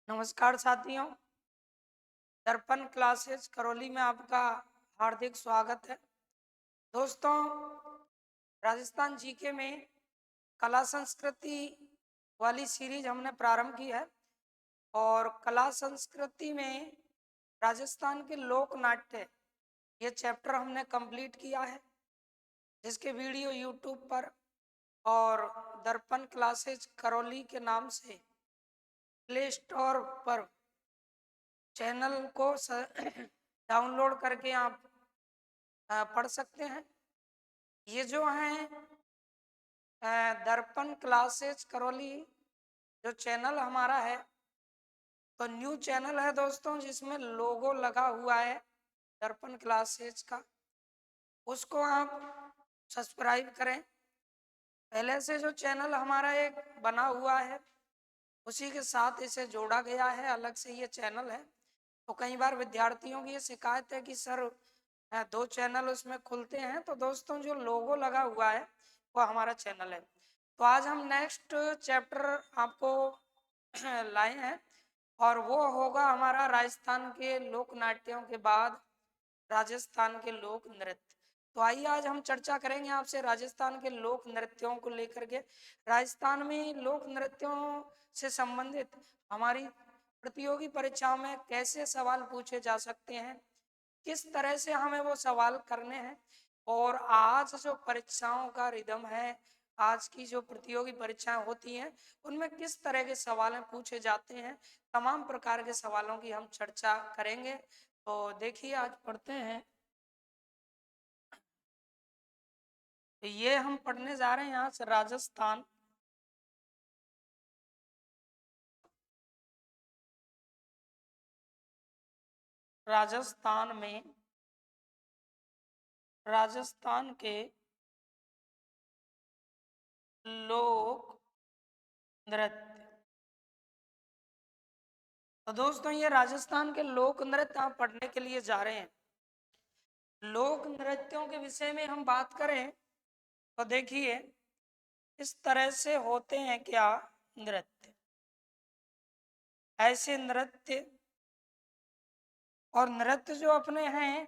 नमस्कार साथियों, दर्पण क्लासेस करौली में आपका हार्दिक स्वागत है। दोस्तों, राजस्थान जीके में कला संस्कृति वाली सीरीज हमने प्रारंभ की है और कला संस्कृति में राजस्थान के लोक नाट्य ये चैप्टर हमने कंप्लीट किया है, जिसके वीडियो यूट्यूब पर और दर्पण क्लासेस करौली के नाम से प्ले स्टोर पर चैनल को डाउनलोड करके आप पढ़ सकते हैं। ये जो है दर्पण क्लासेस करौली जो चैनल हमारा है, तो न्यू चैनल है दोस्तों, जिसमें लोगो लगा हुआ है दर्पण क्लासेस का। उसको आप सब्सक्राइब करें। पहले से जो चैनल हमारा एक बना हुआ है उसी के साथ इसे जोड़ा गया है, अलग से ये चैनल है। तो कई बार विद्यार्थियों की ये शिकायत है कि सर दो चैनल उसमें खुलते हैं। तो दोस्तों, जो लोगो लगा हुआ है वो हमारा चैनल है। तो आज हम नेक्स्ट चैप्टर आपको लाए हैं और वो होगा हमारा राजस्थान के लोक नाट्यों के बाद राजस्थान के लोक नृत्य। तो आइए आज हम चर्चा करेंगे आपसे राजस्थान के लोक नृत्यों को लेकर के। राजस्थान में लोक नृत्यों से संबंधित हमारी प्रतियोगी परीक्षाओं में कैसे सवाल पूछे जा सकते हैं, किस तरह से हमें वो सवाल करने हैं, और आज जो परीक्षाओं का रिदम है, आज की जो प्रतियोगी परीक्षाएं होती हैं उनमें किस तरह के सवाल पूछे जाते हैं, तमाम प्रकार के सवालों की हम चर्चा करेंगे। तो देखिए, आज पढ़ते हैं। तो ये हम पढ़ने जा रहे हैं यहाँ से राजस्थान राजस्थान में राजस्थान के लोक नृत्य। तो दोस्तों, ये राजस्थान के लोक नृत्य आप पढ़ने के लिए जा रहे हैं। लोक नृत्यों के विषय में हम बात करें तो देखिए, इस तरह से होते हैं क्या नृत्य। ऐसे नृत्य और नृत्य जो अपने हैं,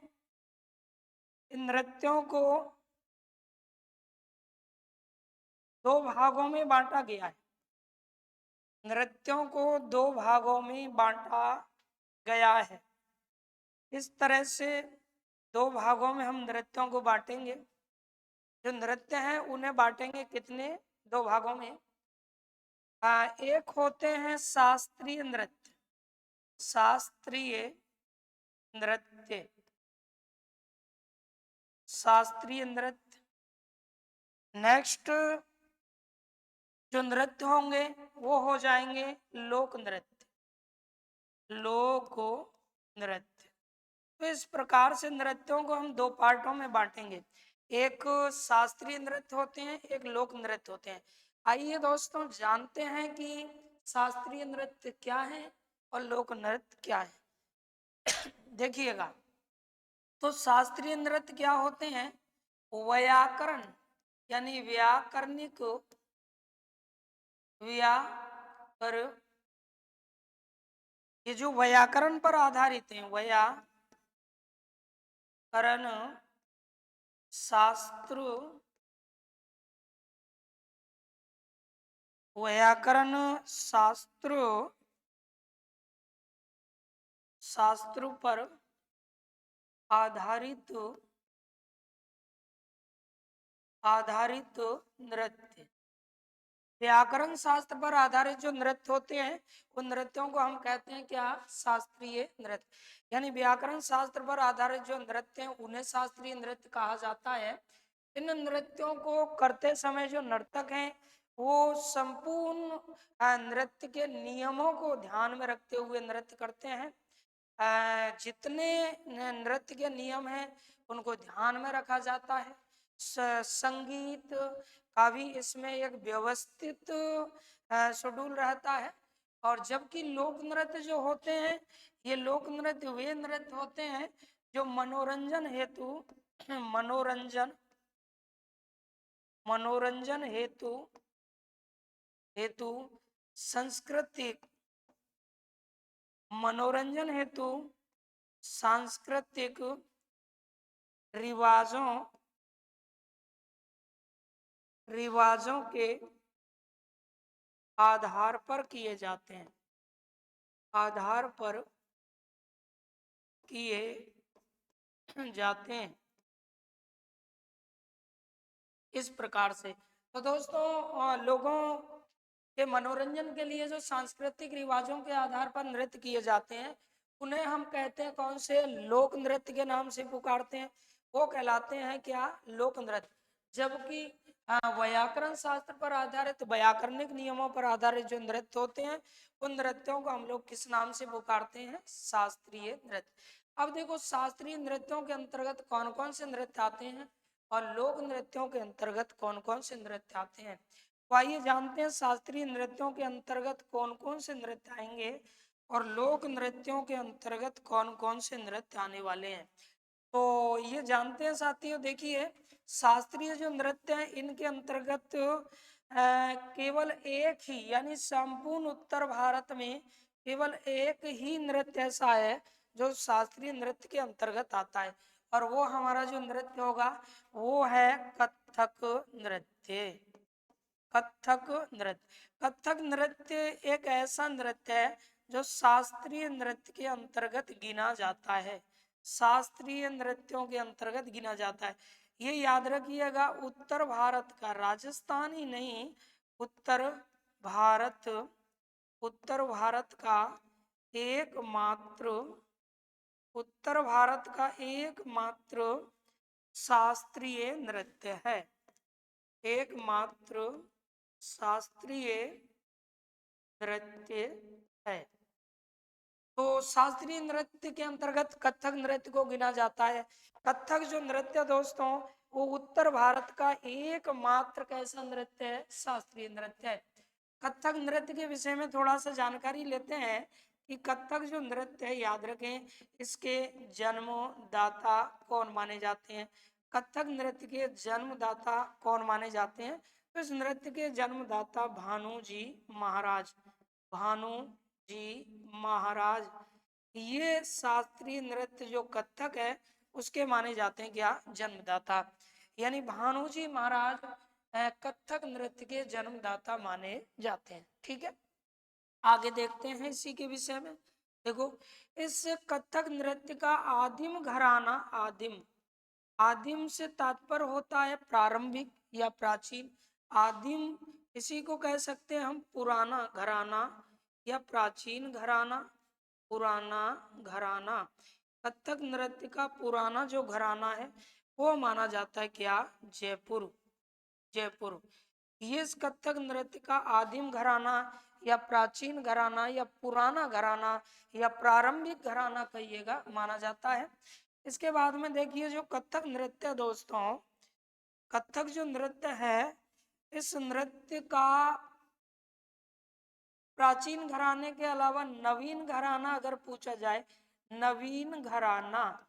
इन नृत्यों को दो भागों में बांटा गया है। नृत्यों को दो भागों में बांटा गया है। इस तरह से दो भागों में हम नृत्यों को बांटेंगे। जो नृत्य हैं उन्हें बांटेंगे कितने, दो भागों में। एक होते हैं शास्त्रीय नृत्य। शास्त्रीय नृत्य शास्त्रीय नृत्य। नेक्स्ट जो नृत्य होंगे वो हो जाएंगे लोक नृत्य। लोक नृत्य। तो इस प्रकार से नृत्यों को हम दो पार्टों में बांटेंगे। एक शास्त्रीय नृत्य होते हैं, एक लोक नृत्य होते हैं। आइए दोस्तों, जानते हैं कि शास्त्रीय नृत्य क्या है और लोक नृत्य क्या है। देखिएगा, तो शास्त्रीय नृत्य क्या होते हैं, व्याकरण यानी व्याकरणिक व्याकरण, ये जो व्याकरण पर आधारित है, व्याकरण शास्त्र, व्याकरण शास्त्र पर आधारित नृत्य। व्याकरण शास्त्र पर आधारित जो नृत्य होते हैं उन नृत्यों को हम कहते हैं क्या, शास्त्रीय नृत्य। यानी व्याकरण शास्त्र पर आधारित जो नृत्य हैं उन्हें शास्त्रीय नृत्य कहा जाता है। इन नृत्यों को करते समय जो नर्तक हैं वो संपूर्ण नृत्य के नियमों को ध्यान में रखते हुए नृत्य करते हैं। जितने नृत्य के नियम हैं उनको ध्यान में रखा जाता है। संगीत का भी इसमें एक व्यवस्थित शेड्यूल रहता है। और जबकि लोक नृत्य जो होते हैं, ये लोक नृत्य वे नृत्य होते हैं जो मनोरंजन हेतु मनोरंजन मनोरंजन हेतु हेतु सांस्कृतिक मनोरंजन हेतु सांस्कृतिक रिवाजों रिवाजों के आधार पर किए जाते हैं, आधार पर किए जाते हैं। इस प्रकार से तो दोस्तों लोगों के मनोरंजन के लिए जो सांस्कृतिक रिवाजों के आधार पर नृत्य किए जाते हैं उन्हें हम कहते हैं कौन से, लोक नृत्य के नाम से पुकारते हैं। वो कहलाते हैं क्या, लोक नृत्य। जबकि व्याकरण शास्त्र पर आधारित, व्याकरणिक नियमों पर आधारित जो नृत्य होते हैं उन नृत्यों को हम लोग किस नाम से पुकारते हैं, शास्त्रीय नृत्य। अब देखो शास्त्रीय नृत्यों के अंतर्गत कौन कौन से नृत्य आते हैं और लोक नृत्यों के अंतर्गत कौन कौन से नृत्य आते हैं। तो आइए जानते हैं शास्त्रीय नृत्यों के अंतर्गत कौन कौन से नृत्य आएंगे और लोक नृत्यों के अंतर्गत कौन कौन से नृत्य आने वाले हैं। तो ये जानते हैं साथियों, देखिए शास्त्रीय जो नृत्य है इनके अंतर्गत केवल एक ही, यानी संपूर्ण उत्तर भारत में केवल एक ही नृत्य ऐसा है जो शास्त्रीय नृत्य के अंतर्गत आता है और वो हमारा जो नृत्य होगा वो है कथक नृत्य। कथक नृत्य, कथक नृत्य एक ऐसा नृत्य है जो शास्त्रीय नृत्य के अंतर्गत गिना जाता है, शास्त्रीय नृत्यों के अंतर्गत गिना जाता है। ये याद रखिएगा, उत्तर भारत का, राजस्थान ही नहीं, उत्तर भारत, उत्तर भारत का एकमात्र, उत्तर भारत का एकमात्र शास्त्रीय नृत्य है, एकमात्र शास्त्रीय नृत्य है। तो शास्त्रीय नृत्य के अंतर्गत कथक नृत्य को गिना जाता है। कथक जो नृत्य दोस्तों वो उत्तर भारत का एकमात्र कैसा नृत्य है, शास्त्रीय नृत्य है। कथक नृत्य के विषय में थोड़ा सा जानकारी लेते हैं कि कथक जो नृत्य है, याद रखें इसके जन्मदाता कौन माने जाते हैं। कथक नृत्य के जन्मदाता कौन माने जाते हैं, तो इस नृत्य के जन्मदाता भानु जी महाराज, भानु जी महाराज, ये शास्त्रीय नृत्य जो कथक है उसके माने जाते हैं क्या, जन्मदाता। यानी भानु जी महाराज कथक नृत्य के जन्मदाता माने जाते हैं। ठीक है, आगे देखते हैं इसी के विषय में। देखो इस कथक नृत्य का आदिम घराना, आदिम, आदिम से तात्पर्य होता है प्रारंभिक या प्राचीन। आदिम इसी को कह सकते हैं हम पुराना घराना या प्राचीन घराना, पुराना घराना। कथक नृत्य का पुराना जो घराना है वो माना जाता है क्या, जयपुर, जयपुर। ये इस कथक नृत्य का आदिम घराना या प्राचीन घराना या पुराना घराना या प्रारंभिक घराना कहिएगा, माना जाता है। इसके बाद में देखिए जो कथक नृत्य दोस्तों, कथक जो नृत्य है इस नृत्य का प्राचीन घराने के अलावा नवीन घराना अगर पूछा जाए, नवीन घराना,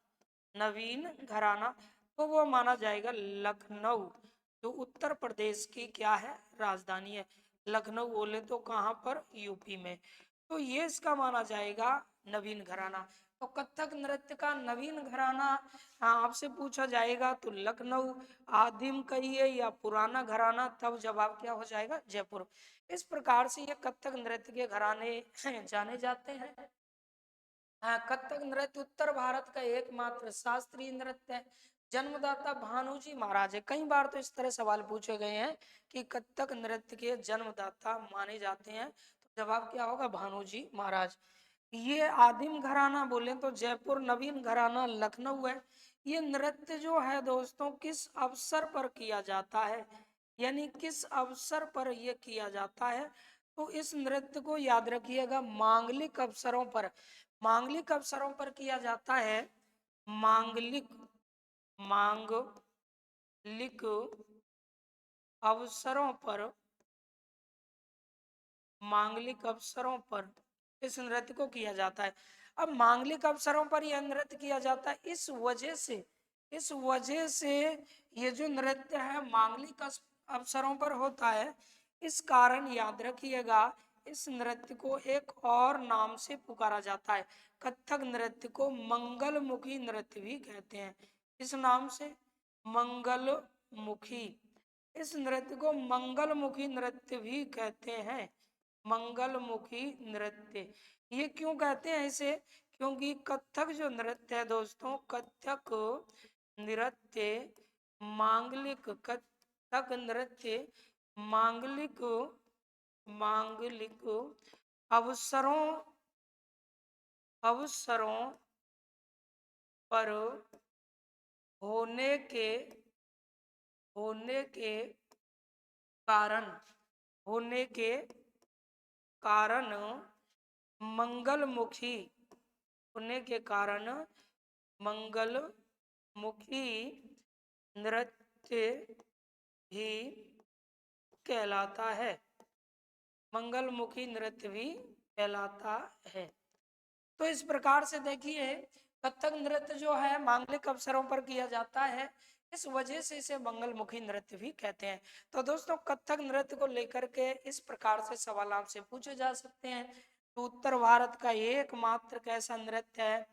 नवीन घराना, तो वो माना जाएगा लखनऊ, जो उत्तर प्रदेश की क्या है, राजधानी है। लखनऊ बोले तो कहाँ पर, यूपी में। तो ये इसका माना जाएगा नवीन घराना। तो कथक नृत्य का नवीन घराना आपसे पूछा जाएगा तो लखनऊ, आदिम कहिए या पुराना घराना, तब जवाब क्या हो जाएगा, जयपुर। इस प्रकार से ये कथक नृत्य के घराने जाने जाते हैं। कथक नृत्य उत्तर भारत का एकमात्र शास्त्रीय नृत्य है। जन्मदाता भानुजी महाराज है। कई बार तो इस तरह सवाल पूछे गए हैं कि कथक नृत्य के जन्मदाता माने जाते हैं, तो जवाब क्या होगा, भानुजी महाराज। ये आदिम घराना बोले तो जयपुर, नवीन घराना लखनऊ है। ये नृत्य जो है दोस्तों किस अवसर पर किया जाता है, यानी किस अवसर पर यह किया जाता है, तो इस नृत्य को याद रखिएगा मांगलिक अवसरों पर, मांगलिक अवसरों पर किया जाता है। मांगलिक, मांगलिक अवसरों पर, मांगलिक अवसरों पर इस नृत्य को किया जाता है। अब मांगलिक अवसरों पर यह नृत्य किया जाता है, इस वजह से, इस वजह से ये जो नृत्य है मांगलिक अवसरों पर होता है। इस कारण याद रखिएगा इस नृत्य को एक और नाम से पुकारा जाता है। कथक नृत्य को मंगलमुखी नृत्य भी कहते हैं। इस नाम से मंगलमुखी, इस नृत्य को मंगलमुखी नृत्य भी कहते हैं। मंगलमुखी नृत्य, ये क्यों कहते हैं इसे? क्योंकि कथक जो नृत्य है दोस्तों, कथक नृत्य मांगलिक, कथक नृत्य मांगलिक, मांगलिक अवसरों, अवसरों पर होने के, होने के कारण, होने के कारण मंगलमुखी, होने के कारण मंगलमुखी नृत्य भी कहलाता है। मंगलमुखी नृत्य भी कहलाता है। तो इस प्रकार से देखिए कथक नृत्य जो है मांगलिक अवसरों पर किया जाता है, इस वजह से इसे मंगलमुखी नृत्य भी कहते हैं। तो दोस्तों कथक नृत्य को लेकर के इस प्रकार से सवाल आपसे पूछे जा सकते हैं। तो उत्तर भारत का एकमात्र कैसा नृत्य है?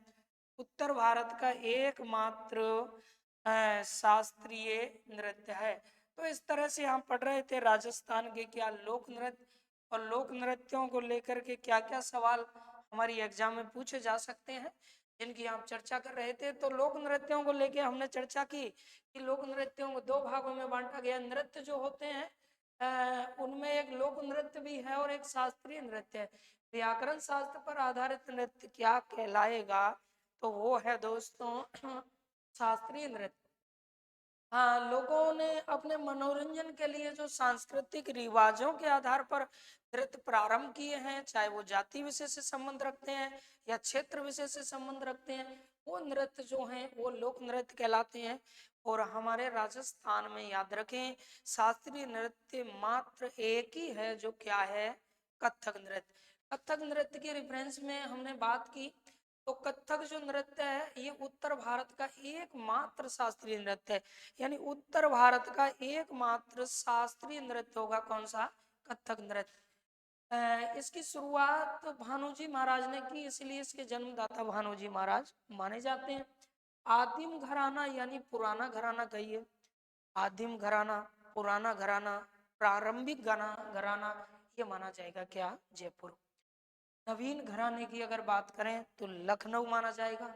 उत्तर भारत का एकमात्र शास्त्रीय नृत्य है। तो इस तरह से हम पढ़ रहे थे राजस्थान के क्या लोक नृत्य, और लोक नृत्यों को लेकर के क्या क्या सवाल हमारी एग्जाम में पूछे जा सकते हैं, जिनकी हम चर्चा कर रहे थे। तो लोक नृत्यों को लेकर हमने चर्चा की कि लोक नृत्यों को दो भागों में बांटा गया। नृत्य जो होते हैं उनमें एक लोक नृत्य भी है और एक शास्त्रीय नृत्य है। व्याकरण शास्त्र पर आधारित नृत्य क्या कहलाएगा? तो वो है दोस्तों शास्त्रीय नृत्य। हाँ, लोगों ने अपने मनोरंजन के लिए जो सांस्कृतिक रिवाजों के आधार पर नृत्य प्रारंभ किए हैं, चाहे वो जाति विशेष से संबंध रखते हैं या क्षेत्र विशेष से संबंध रखते हैं, वो नृत्य जो हैं वो लोक नृत्य कहलाते हैं। और हमारे राजस्थान में याद रखें शास्त्रीय नृत्य मात्र एक ही है, जो क्या है? कथक नृत्य। कथक नृत्य के रेफरेंस में हमने बात की तो कथक जो नृत्य है ये उत्तर भारत का एकमात्र शास्त्रीय नृत्य है। यानी उत्तर भारत का एकमात्र शास्त्रीय नृत्य होगा कौन सा? कथक नृत्य। इसकी शुरुआत भानुजी महाराज ने की, इसलिए इसके जन्मदाता भानुजी महाराज माने जाते हैं। आदिम घराना यानी पुराना घराना कहिए, आदिम घराना, पुराना घराना, प्रारंभिक घराना, ये माना जाएगा क्या? जयपुर। नवीन घराने की अगर बात करें तो लखनऊ माना जाएगा।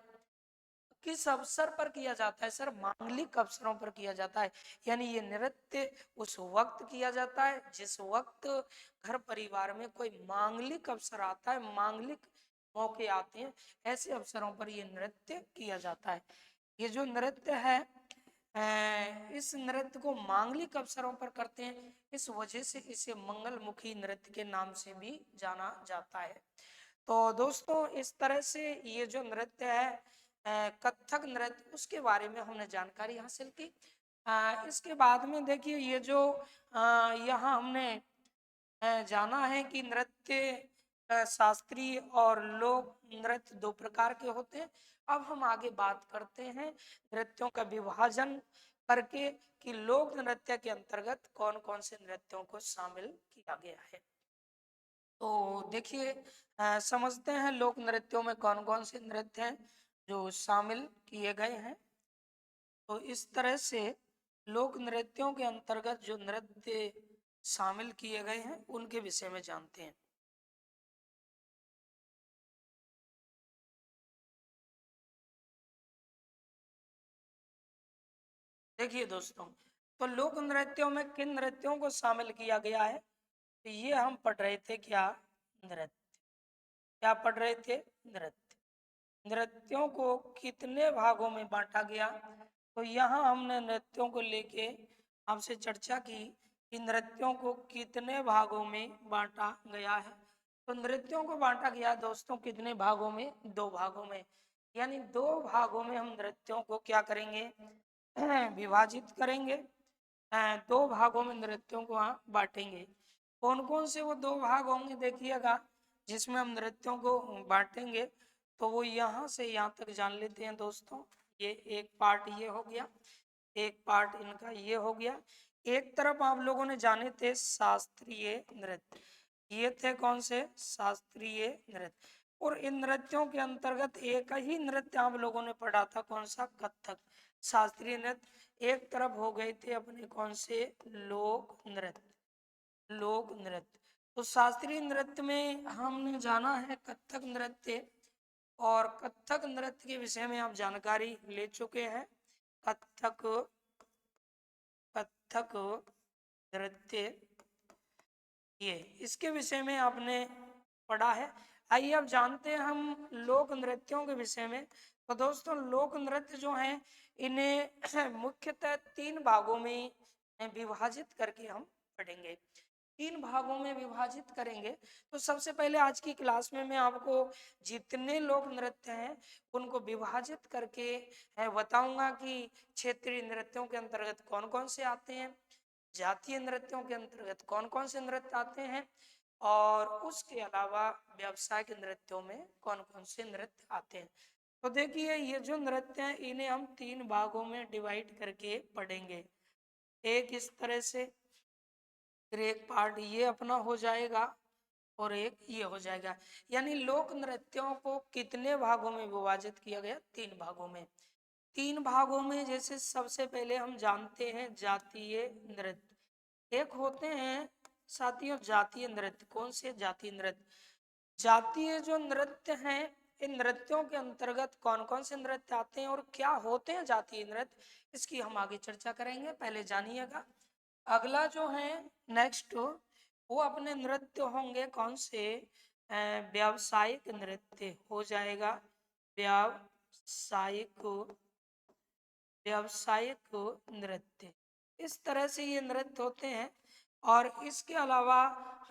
किस अवसर पर किया जाता है? सर मांगलिक अवसरों पर किया जाता है। यानी ये नृत्य उस वक्त किया जाता है जिस वक्त घर परिवार में कोई मांगलिक अवसर आता है, मांगलिक मौके आते हैं, ऐसे अवसरों पर ये नृत्य किया जाता है। ये जो नृत्य है इस नृत्य को मांगलिक अवसरों पर करते हैं, इस वजह से इसे मंगलमुखी नृत्य के नाम से भी जाना जाता है। तो दोस्तों इस तरह से ये जो नृत्य है कथक नृत्य, उसके बारे में हमने जानकारी हासिल की। इसके बाद में देखिए ये जो यहाँ हमने जाना है कि नृत्य शास्त्रीय और लोक नृत्य दो प्रकार के होते हैं। अब हम आगे बात करते हैं नृत्यों का विभाजन करके कि लोक नृत्य के अंतर्गत कौन कौन से नृत्यों को शामिल किया गया है। तो देखिए समझते हैं लोक नृत्यों में कौन कौन से नृत्य हैं जो शामिल किए गए हैं। तो इस तरह से लोक नृत्यों के अंतर्गत जो नृत्य शामिल किए गए हैं उनके विषय में जानते हैं। देखिए दोस्तों, तो लोक नृत्यों में किन नृत्यों को शामिल किया गया है? तो ये हम पढ़ रहे थे क्या? नृत्य। क्या पढ़ रहे थे? नृत्य। नृत्यों को कितने भागों में बांटा गया? तो यहाँ हमने नृत्यों को लेके आपसे चर्चा की कि नृत्यों को कितने भागों में बांटा गया है। तो नृत्यों को बांटा गया दोस्तों कितने भागों में? दो भागों में। यानी दो भागों में हम नृत्यों को क्या करेंगे? विभाजित करेंगे। दो भागों में नृत्यों को वहाँ बांटेंगे। कौन कौन से वो दो भाग होंगे देखिएगा जिसमें हम नृत्यों को बांटेंगे। तो वो यहाँ से यहाँ तक जान लेते हैं दोस्तों। ये एक पार्ट ये हो गया, एक पार्ट इनका ये हो गया। एक तरफ आप लोगों ने जाने थे शास्त्रीय नृत्य, ये थे कौन से? शास्त्रीय नृत्य। और इन नृत्यों के अंतर्गत एक ही नृत्य आप लोगों ने पढ़ा था, कौन सा? कथक। शास्त्रीय नृत्य एक तरफ हो गए थे अपने कौन से? लोक नृत्य। लोक नृत्य। तो शास्त्रीय नृत्य में हमने जाना है कथक नृत्य, और कथक नृत्य के विषय में आप जानकारी ले चुके हैं। कथक कथक नृत्य, ये इसके विषय में आपने पढ़ा है। आइए अब जानते हैं हम लोक नृत्यों के विषय में। तो दोस्तों लोक नृत्य जो हैं इन्हें मुख्यतः 3 भागों में विभाजित करके हम पढ़ेंगे। 3 भागों में विभाजित करेंगे। तो सबसे पहले आज की क्लास में मैं आपको जितने लोक नृत्य हैं उनको विभाजित करके बताऊंगा कि क्षेत्रीय नृत्यों के अंतर्गत कौन कौन से आते हैं, जातीय नृत्यों के अंतर्गत कौन कौन से नृत्य आते हैं, और उसके अलावा व्यावसायिक नृत्यों में कौन कौन से नृत्य आते हैं। तो देखिए ये जो नृत्य हैं इन्हें हम 3 भागों में डिवाइड करके पढ़ेंगे। एक इस तरह से, फिर एक पार्ट ये अपना हो जाएगा और एक ये हो जाएगा। यानी लोक नृत्यों को कितने भागों में विभाजित किया गया? 3 भागों में। 3 भागों में जैसे सबसे पहले हम जानते हैं जातीय नृत्य। एक होते हैं साथियों जातीय नृत्य। कौन से? जातीय नृत्य। जातीय जो नृत्य हैं इन नृत्यों के अंतर्गत कौन कौन से नृत्य आते हैं और क्या होते हैं जातीय नृत्य, इसकी हम आगे चर्चा करेंगे। पहले जानिएगा। अगला जो है नेक्स्ट, वो अपने नृत्य होंगे कौन से? व्यावसायिक नृत्य हो जाएगा। व्यावसायिक व्यावसायिक नृत्य, इस तरह से ये नृत्य होते हैं। और इसके अलावा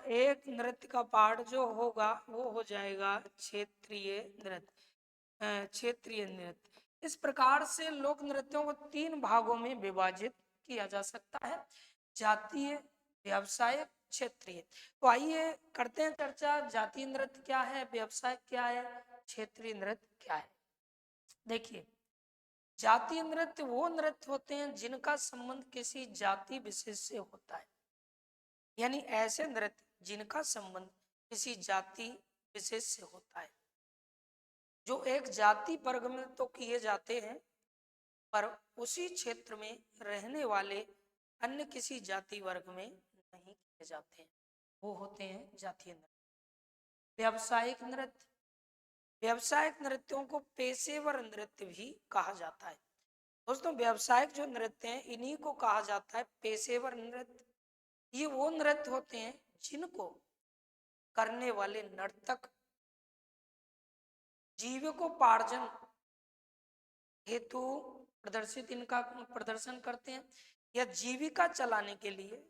एक नृत्य का पार्ट जो होगा वो हो जाएगा क्षेत्रीय नृत्य। क्षेत्रीय नृत्य। इस प्रकार से लोक नृत्यों को 3 भागों में विभाजित किया जा सकता है, जातीय, व्यावसायिक, क्षेत्रीय। तो आइए करते हैं चर्चा, जातीय नृत्य क्या है, व्यवसायिक क्या है, क्षेत्रीय नृत्य क्या है। देखिए जातीय नृत्य वो नृत्य होते हैं जिनका संबंध किसी जाति विशेष से होता है। यानी ऐसे नृत्य जिनका संबंध किसी जाति विशेष से होता है, जो एक जाति वर्ग में तो किए जाते हैं पर उसी क्षेत्र में रहने वाले अन्य किसी जाति वर्ग में नहीं किए जाते हैं, वो होते हैं जातीय नृत्य। व्यावसायिक नृत्य, व्यावसायिक नृत्यों को पेशेवर नृत्य भी कहा जाता है। दोस्तों व्यावसायिक जो नृत्य हैं इन्हीं को कहा जाता है पेशेवर नृत्य। ये वो नृत्य होते हैं जिनको करने वाले नर्तक जीविकोपार्जन हेतु इनका प्रदर्शन करते हैं, या जीविका चलाने के लिए,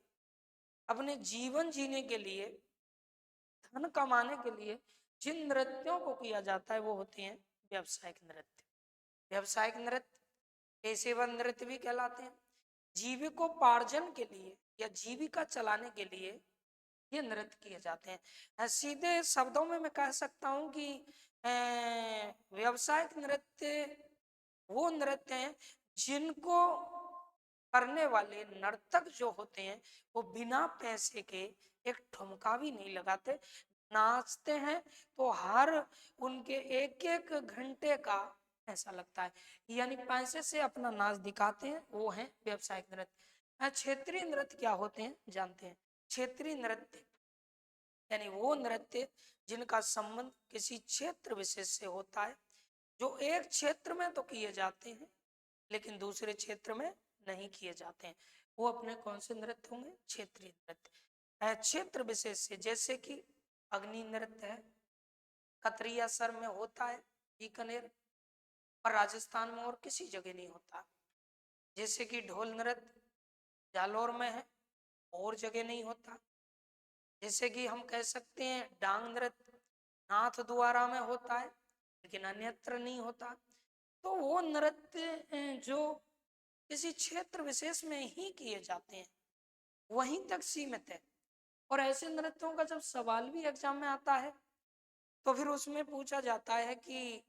अपने जीवन जीने के लिए, धन कमाने के लिए जिन नृत्यों को किया जाता है वो होते हैं व्यावसायिक नृत्य। व्यावसायिक नृत्य पेशेवर नृत्य भी कहलाते हैं। जीविकोपार्जन के लिए या जीविका चलाने के लिए ये नृत्य किए जाते हैं। सीधे शब्दों में मैं कह सकता हूँ कि व्यावसायिक नृत्य वो नृत्य हैं जिनको करने वाले नर्तक जो होते हैं वो बिना पैसे के एक ठुमका भी नहीं लगाते, नाचते हैं तो हर उनके एक एक घंटे का ऐसा लगता है, यानी पैसे से अपना नाच दिखाते हैं, वो है व्यावसायिक नृत्य। क्षेत्रीय नृत्य क्या होते हैं जानते हैं? क्षेत्रीय नृत्य यानी वो नृत्य जिनका संबंध किसी क्षेत्र विशेष से होता है, जो एक क्षेत्र में तो किए जाते हैं लेकिन दूसरे क्षेत्र में नहीं किए जाते हैं, वो अपने कौन से नृत्य होंगे? क्षेत्रीय नृत्य। क्षेत्र विशेष से, जैसे कि अग्नि नृत्य है, कतरिया सर में होता है बीकानेर, पर राजस्थान में और किसी जगह नहीं होता। जैसे कि ढोल नृत्य जालौर में है और जगह नहीं होता। जैसे कि हम कह सकते हैं डांग नृत्य नाथ द्वारा में होता है लेकिन अन्यत्र नहीं होता। तो वो नृत्य जो किसी क्षेत्र विशेष में ही किए जाते हैं वहीं तक सीमित है। और ऐसे नृत्यों का जब सवाल भी एग्जाम में आता है तो फिर उसमें पूछा जाता है कि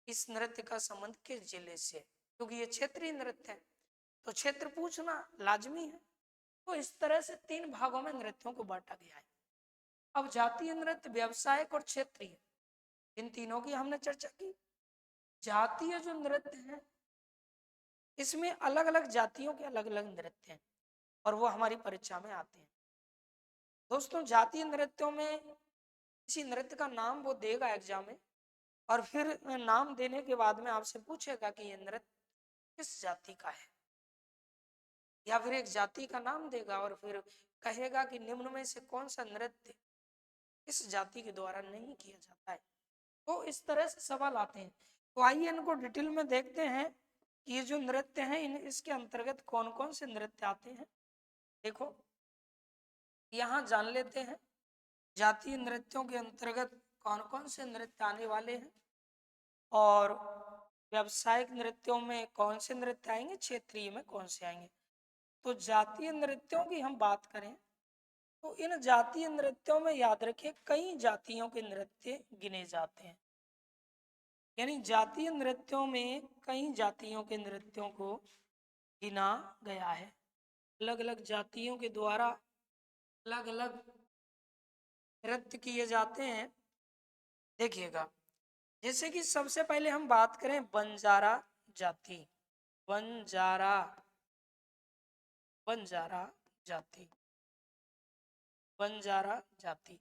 इस नृत्य का संबंध किस जिले से, क्योंकि ये क्षेत्रीय नृत्य है तो क्षेत्र पूछना लाजमी है। तो इस तरह से 3 भागों में नृत्यों को बांटा गया है। अब जातीय नृत्य, व्यावसायिक और क्षेत्रीय, इन तीनों की हमने चर्चा की। जातीय जो नृत्य है इसमें अलग अलग जातियों के अलग अलग नृत्य हैं और वो हमारी परीक्षा में आते हैं। दोस्तों जातीय नृत्यों में किसी नृत्य का नाम वो देगा एग्जाम में, और फिर नाम देने के बाद में आपसे पूछेगा कि ये नृत्य किस जाति का है, या फिर एक जाति का नाम देगा और फिर कहेगा कि निम्न में से कौन सा नृत्य इस जाति के द्वारा नहीं किया जाता है। तो इस तरह से सवाल आते हैं। तो आइए इनको डिटेल में देखते हैं कि ये जो नृत्य हैं इसके अंतर्गत कौन कौन से नृत्य आते हैं। देखो यहाँ जान लेते हैं जातीय नृत्यों के अंतर्गत कौन कौन से नृत्य आने वाले हैं, और व्यावसायिक नृत्यों में कौन से नृत्य आएंगे, क्षेत्रीय में कौन से आएंगे। तो जातीय नृत्यों की हम बात करें तो इन जातीय नृत्यों में याद रखिए कई जातियों के नृत्य गिने जाते हैं, यानी जातीय नृत्यों में कई जातियों के नृत्यों को गिना गया है। अलग अलग जातियों के द्वारा अलग अलग नृत्य किए जाते हैं। देखिएगा, जैसे कि सबसे पहले हम बात करें बंजारा जाति। बंजारा बंजारा जाति, बंजारा जाति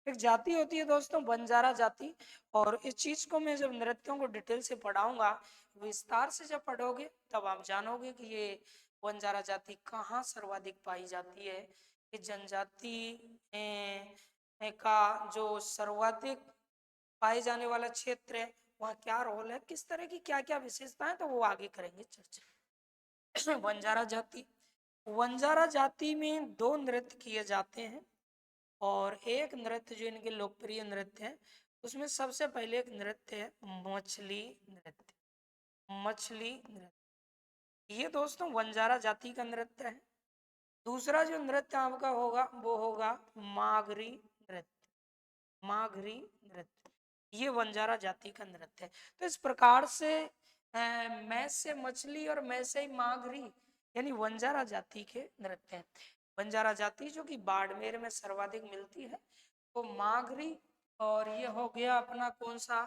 एक जाति होती है दोस्तों, बंजारा जाति। और इस चीज को मैं जब नृत्यों को डिटेल से पढ़ाऊंगा, विस्तार से जब पढ़ोगे तब आप जानोगे कि ये बंजारा जाति कहाँ सर्वाधिक पाई जाती है। ये जनजाति का जो सर्वाधिक पाए जाने वाला क्षेत्र है, वहाँ क्या रोल है, किस तरह की क्या क्या विशेषताएं, तो वो आगे करेंगे चर्चा। बंजारा जाति, बंजारा जाति में दो नृत्य किए जाते हैं, और एक नृत्य जो इनके लोकप्रिय नृत्य है उसमें सबसे पहले एक नृत्य है मछली नृत्य। मछली नृत्य ये दोस्तों बंजारा जाति का नृत्य है। दूसरा जो नृत्य आपका होगा वो होगा माघरी नृत्य। माघरी नृत्य ये बंजारा जाति का नृत्य है। तो इस प्रकार से मैं से मछली और मैं से माघरी यानी बंजारा जाति के नृत्य हैं। बंजारा जाति जो कि बाड़मेर में सर्वाधिक मिलती है, तो माघरी और ये हो गया अपना कौन सा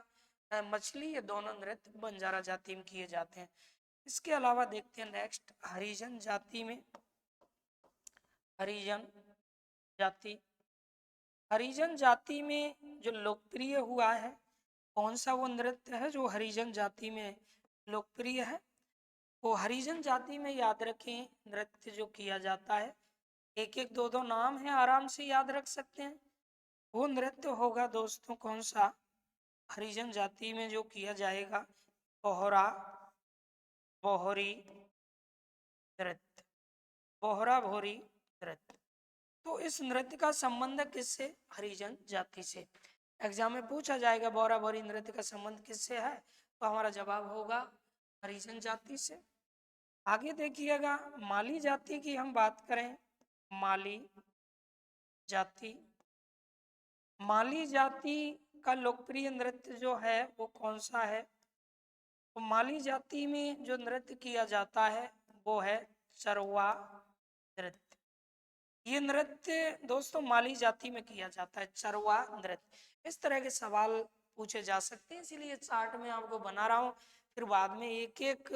मछली, ये दोनों नृत्य बंजारा जाति में किए जाते हैं। इसके अलावा देखते हैं नेक्स्ट हरिजन जाति में। हरिजन जाति, हरिजन जाति में जो लोकप्रिय हुआ है कौन सा वो नृत्य है जो हरिजन जाति में लोकप्रिय है। तो हरिजन जाति में याद रखें नृत्य जो किया जाता है, एक एक दो दो नाम है, आराम से याद रख सकते हैं। वो नृत्य होगा दोस्तों कौन सा हरिजन जाति में जो किया जाएगा, बोहरा बोहरी नृत्य। बोहरा बोहरी नृत्य। तो इस नृत्य का संबंध किससे, हरिजन जाति से। एग्जाम में पूछा जाएगा बोहरा बोहरी नृत्य का संबंध किससे है, तो हमारा जवाब होगा हरिजन जाति से। आगे देखिएगा माली जाति की हम बात करें। माली जाति, माली जाति का लोकप्रिय नृत्य जो है वो कौन सा है, तो माली जाति में जो नृत्य किया जाता है वो है चरवा नृत्य। ये नृत्य दोस्तों माली जाति में किया जाता है, चरवा नृत्य। इस तरह के सवाल पूछे जा सकते हैं, इसीलिए चार्ट में आपको बना रहा हूँ। फिर बाद में एक एक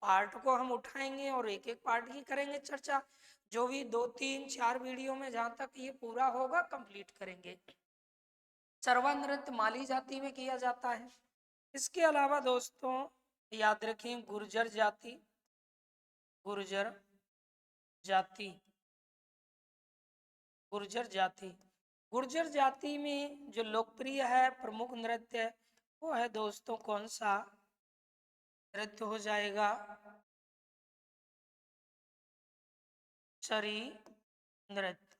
पार्ट को हम उठाएंगे और एक एक पार्ट की करेंगे चर्चा। जो भी 2 3 4 वीडियो में जहाँ तक ये पूरा होगा कंप्लीट करेंगे। चरवा नृत्य माली जाति में किया जाता है। इसके अलावा दोस्तों याद रखें गुर्जर जाति। गुर्जर जाति, गुर्जर जाति, गुर्जर जाति में जो लोकप्रिय है प्रमुख नृत्य है वो है दोस्तों कौन सा नृत्य हो जाएगा, चरी नृत्य।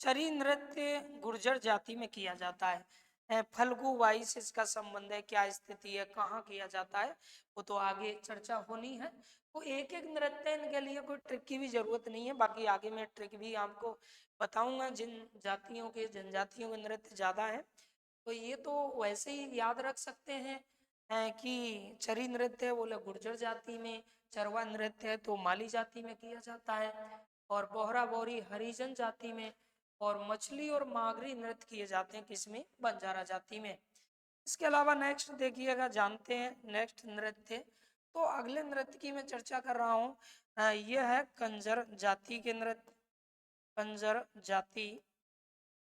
चरी नृत्य गुर्जर जाति में किया जाता है। फल्गु बाई से इसका संबंध है, क्या स्थिति है, कहाँ किया जाता है, वो तो आगे चर्चा होनी है। तो एक एक नृत्य इनके लिए कोई ट्रिक की भी जरूरत नहीं है, बाकी आगे मैं ट्रिक भी आपको बताऊंगा। जिन जातियों के जनजातियों के नृत्य ज्यादा है तो ये तो वैसे ही याद रख सकते हैं कि चरी नृत्य है बोले गुर्जर जाति में, चरवा नृत्य है तो माली जाति में किया जाता है, और बोहरा बोहरी हरिजन जाति में, और मछली और मागरी नृत्य किए जाते हैं किसमें, बंजारा जाति में। इसके अलावा नेक्स्ट देखिएगा, जानते हैं नेक्स्ट नृत्य। तो अगले नृत्य की मैं चर्चा कर रहा हूँ, यह है कंजर जाति के नृत्य। कंजर जाति,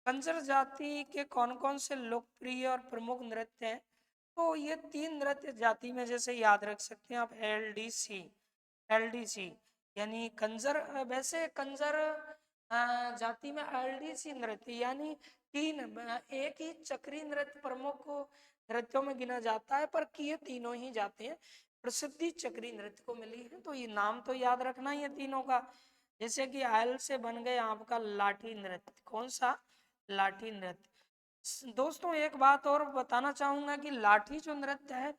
कंजर जाति के कौन कौन से लोकप्रिय और प्रमुख नृत्य हैं? तो ये 3 नृत्य जाति में जैसे याद रख सकते हैं आप, एलडीसी, एलडीसी यानी कंजर। वैसे कंजर जाति में एलडीसी नृत्य यानी 3, एक ही चक्री नृत्य प्रमुख नृत्यों में गिना जाता है, पर किए तीनों ही जाते हैं प्रसिद्धि चक्री नृत्य को मिली है। तो ये नाम तो याद रखना ही है तीनों का। जैसे कि एल से बन गए आपका लाठी नृत्य, कौन सा, लाठी नृत्य। दोस्तों एक बात और बताना चाहूंगा कि लाठी जो नृत्य है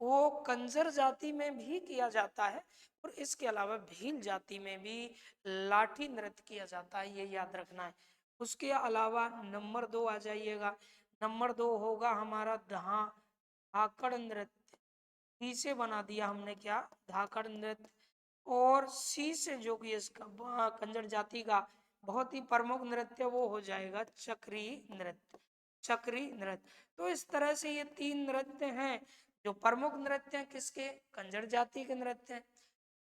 वो कंजर जाति में भी किया जाता है, और इसके अलावा भील जाति में भी लाठी नृत्य किया जाता है, ये याद रखना है। उसके अलावा नंबर 2 आ जाइएगा। नंबर 2 होगा हमारा धाकड़ नृत्य। सी से बना दिया हमने क्या, धाकड़ नृत्य। और सी से जो कि इसका कंजर जाति का बहुत ही प्रमुख नृत्य वो हो जाएगा चक्री नृत्य, चक्री नृत्य। तो इस तरह से ये 3 नृत्य हैं जो प्रमुख नृत्य हैं किसके, कंजर जाति के नृत्य हैं।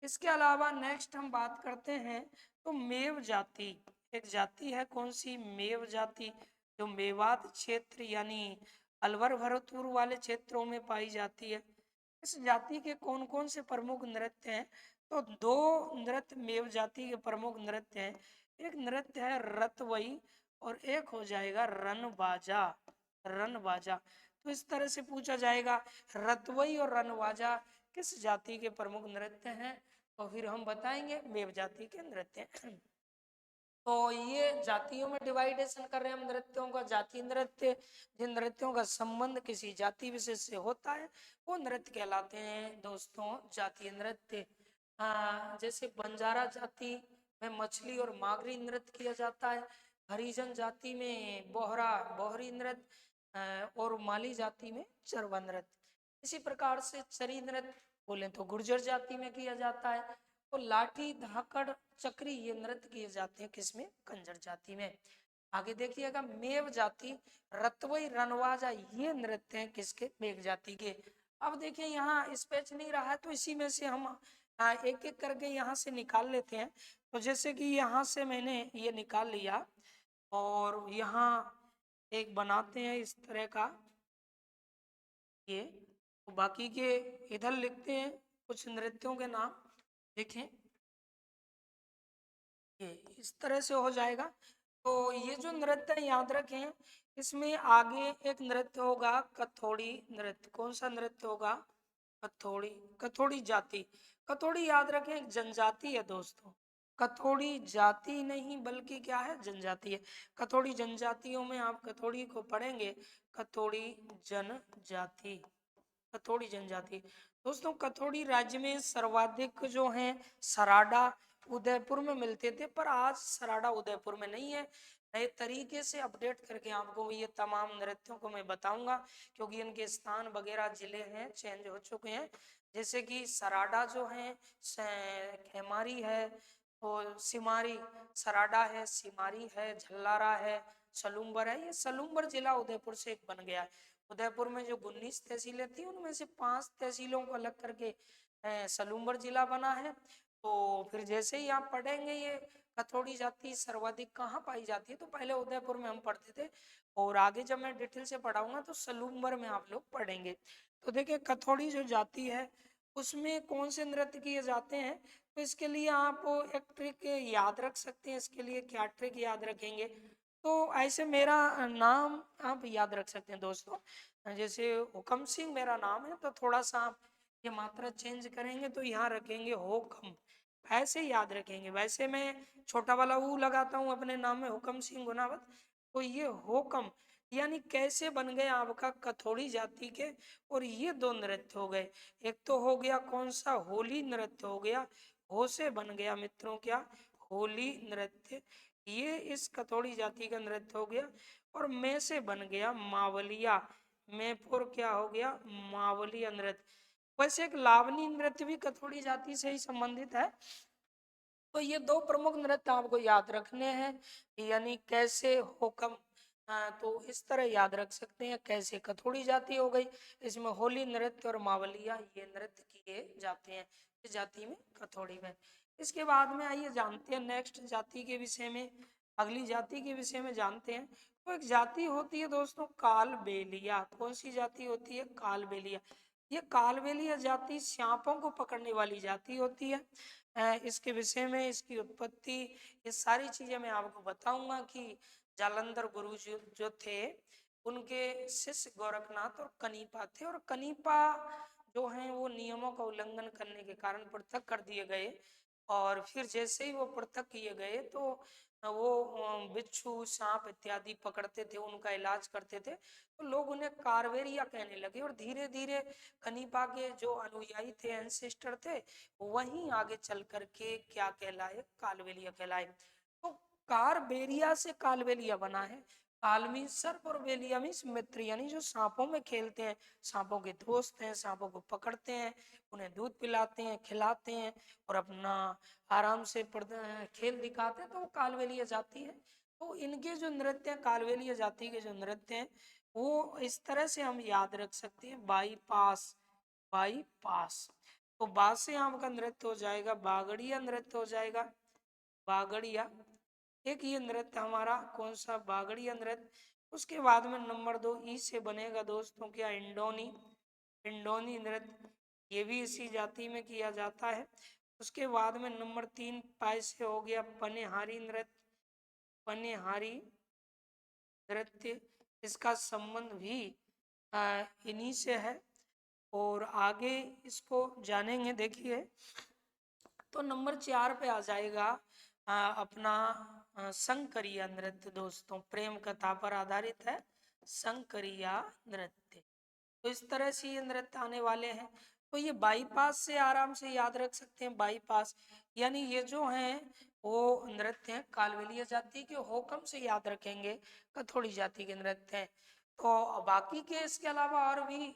इसके अलावा नेक्स्ट हम बात करते हैं तो मेव जाति, एक जाति है कौन सी, मेव जाति, जो मेवात क्षेत्र यानी अलवर भरतपुर वाले क्षेत्रों में पाई जाती है। इस जाति के कौन कौन से प्रमुख नृत्य हैं? तो 2 नृत्य मेव जाति के प्रमुख नृत्य हैं। एक नृत्य है रतवई और एक हो जाएगा रनबाजा, रनबाजा। तो इस तरह से पूछा जाएगा रतवई और रनबाजा किस जाति के प्रमुख नृत्य हैं, तो फिर हम बताएंगे मेव जाति के नृत्य। तो ये जातियों में डिवाइडेशन कर रहे हैं हम नृत्यों का, जाति नृत्य। जिन नृत्यों का संबंध किसी जाति विशेष से होता है वो नृत्य कहलाते हैं दोस्तों जातीय नृत्य। जैसे बंजारा जाति में मछली और मागरी नृत्य किया जाता है, हरिजन जाति में बोहरा बोहरी नृत्य, और माली जाति में चरवा नृत्य। इसी प्रकार से चरी नृत्य बोले तो गुर्जर जाति में किया जाता है। तो लाठी धाकड़ चक्री ये नृत्य किए जाते हैं किसमें, कंजर जाति में। आगे देखिएगा मेव जाति, रतवई रनवाजा ये नृत्य हैं किसके, मेघ जाति के। अब देखिए यहाँ स्पेच नहीं रहा है तो इसी में से हम एक एक करके यहाँ से निकाल लेते हैं। तो जैसे कि यहाँ से मैंने ये निकाल लिया और यहाँ एक बनाते हैं इस तरह का ये, तो बाकी के इधर लिखते हैं कुछ नृत्यों के नाम। देखें ये इस तरह से हो जाएगा। तो ये जो नृत्य है याद रखें, इसमें आगे एक नृत्य होगा कथोड़ी नृत्य। कौन सा नृत्य होगा, कथोड़ी, कथोड़ी जाति। कथोड़ी याद रखें एक जनजाति है दोस्तों, कथोड़ी जाति नहीं बल्कि क्या है, जनजाति है। कथोड़ी जनजातियों में आप कथोड़ी को पढ़ेंगे, कथोड़ी जनजाति, कथोड़ी जनजाति। दोस्तों कथोड़ी राज्य में सर्वाधिक जो हैं सराडा उदयपुर में मिलते थे, पर आज सराडा उदयपुर में नहीं है। नए तरीके से अपडेट करके आपको ये तमाम नृत्यों को मैं बताऊंगा, क्योंकि इनके स्थान वगैरह जिले हैं चेंज हो चुके हैं। जैसे कि सराडा जो है, खेमारी है, और सिमारी, सराडा है, सिमारी है, झल्लारा है, सलूम्बर है। ये सलूम्बर जिला उदयपुर से एक बन गया है। उदयपुर में जो 19 तहसीलें थी उनमें से 5 तहसीलों को अलग करके सलूम्बर जिला बना है। तो फिर जैसे ही आप पढ़ेंगे ये कथोड़ी जाति सर्वाधिक कहाँ पाई जाती है, तो पहले उदयपुर में हम पढ़ते थे, और आगे जब मैं डिटेल से पढ़ाऊंगा तो सलूम्बर में आप लोग पढ़ेंगे। तो देखिए कथोड़ी जो जाति है उसमें कौन से नृत्य किए जाते हैं, तो इसके लिए आप एक ट्रिक याद रख सकते हैं। इसके लिए क्या ट्रिक याद रखेंगे, तो ऐसे मेरा नाम आप याद रख सकते हैं दोस्तों। जैसे हुकम सिंह मेरा नाम है, तो थोड़ा सा आप ये मात्रा चेंज करेंगे तो यहाँ रखेंगे होकम, ऐसे याद रखेंगे। वैसे मैं छोटा वाला ऊ लगाता हूँ अपने नाम में, हुकम सिंह गुनावत, तो ये होकम यानी कैसे बन गए आपका कथोड़ी जाति के। और ये 2 नृत्य हो गए, एक तो हो गया कौन सा, होली नृत्य हो गया, हो से बन गया मित्रों क्या, होली नृत्य, ये इस कथोड़ी जाति का नृत्य हो गया। और मैं से बन गया मावलिया, मैपुर क्या हो गया, मावलिया नृत्य। वैसे एक लावनी नृत्य भी कथोड़ी जाति से ही संबंधित है, तो ये दो प्रमुख नृत्य आपको याद रखने हैं, यानी कैसे होकम, तो इस तरह याद रख सकते हैं। कैसे कथोड़ी जाति हो गई, इसमें होली नृत्य और मावलिया ये नृत्य किए जाते हैं इस जाति में, कथोड़ी में। इसके बाद में आइए जानते हैं नेक्स्ट जाति के विषय में, अगली जाति के विषय में जानते हैं। तो एक जाति होती है दोस्तों कालबेलिया। कौन सी जाति होती है? कालबेलिया। ये कालबेलिया जाति सांपों को पकड़ने वाली जाति होती है। इसके विषय में, इसकी उत्पत्ति, ये सारी चीजें मैं आपको बताऊंगा कि जालंधर गुरु जो थे उनके शिष्य गोरखनाथ और कनीपा थे, और कनीपा जो हैं वो नियमों का उल्लंघन करने के कारण पृथक कर दिए गए। और फिर जैसे ही वो पृथक किए गए तो वो बिच्छू सांप इत्यादि पकड़ते थे, उनका इलाज करते थे, तो लोग उन्हें कारवेरिया कहने लगे। और धीरे धीरे कनीपा के जो अनुयायी थे, एंसेस्टर थे, वहीं आगे चल करके क्या कहलाए? कालबेलिया कहलाए। तो कारबेरिया से कालबेलिया बना है। काल मीन्स सर्प और बेलिया मीन्स मित्र, यानी जो सांपों में खेलते हैं, सांपों के दोस्त हैं, सांपों को पकड़ते हैं, उन्हें दूध पिलाते हैं, खिलाते हैं और अपना आराम से खेल दिखाते हैं, तो वो कालबेलिया जाति है। तो इनके जो नृत्य हैं, कालबेलिया जाति के जो नृत्य हैं, वो इस तरह से हम याद रख सकते हैं। बाईपास, बाईपास, तो बासे आम का नृत्य हो जाएगा, बागड़िया नृत्य हो जाएगा, बागड़िया। एक ये नृत्य हमारा कौन सा? बागड़िया नृत्य। उसके बाद में नंबर 2 ई से बनेगा दोस्तों क्या? इंडोनी, इंडोनी नृत्य, ये भी इसी जाति में किया जाता है। उसके बाद में नंबर 3 पाई से हो गया पनेहारी नृत्य, पनेहारी नृत्य, इसका संबंध भी इन्हीं से है। और आगे इसको जानेंगे। देखिए, तो नंबर 4 पे आ जाएगा अपना शंकरिया नृत्य दोस्तों, प्रेम कथा पर आधारित है शंकरिया नृत्य। तो इस तरह से ये नृत्य आने वाले हैं। तो ये बाईपास से आराम से याद रख सकते हैं। बाईपास यानी ये जो हैं वो नृत्य हैं कालबेलिया जाति के, होकम से याद रखेंगे कथोड़ी जाति के नृत्य हैं। तो बाकी के इसके अलावा और भी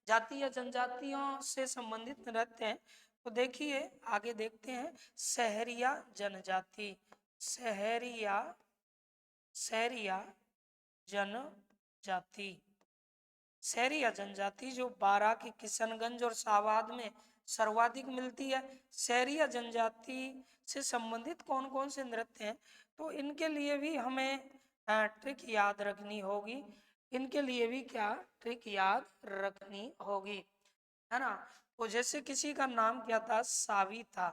जाति या जनजातियों से संबंधित नृत्य हैं। तो देखिए आगे देखते हैं। सहरिया जनजाति, सहरिया, सहरिया जनजाति, सहरिया जनजाति जो बारां के किशनगंज और शाहबाद में सर्वाधिक मिलती है। सहरिया जनजाति से संबंधित कौन कौन से नृत्य हैं? तो इनके लिए भी हमें ट्रिक याद रखनी होगी। इनके लिए भी क्या ट्रिक याद रखनी होगी, है ना? तो जैसे किसी का नाम क्या था? सावी था।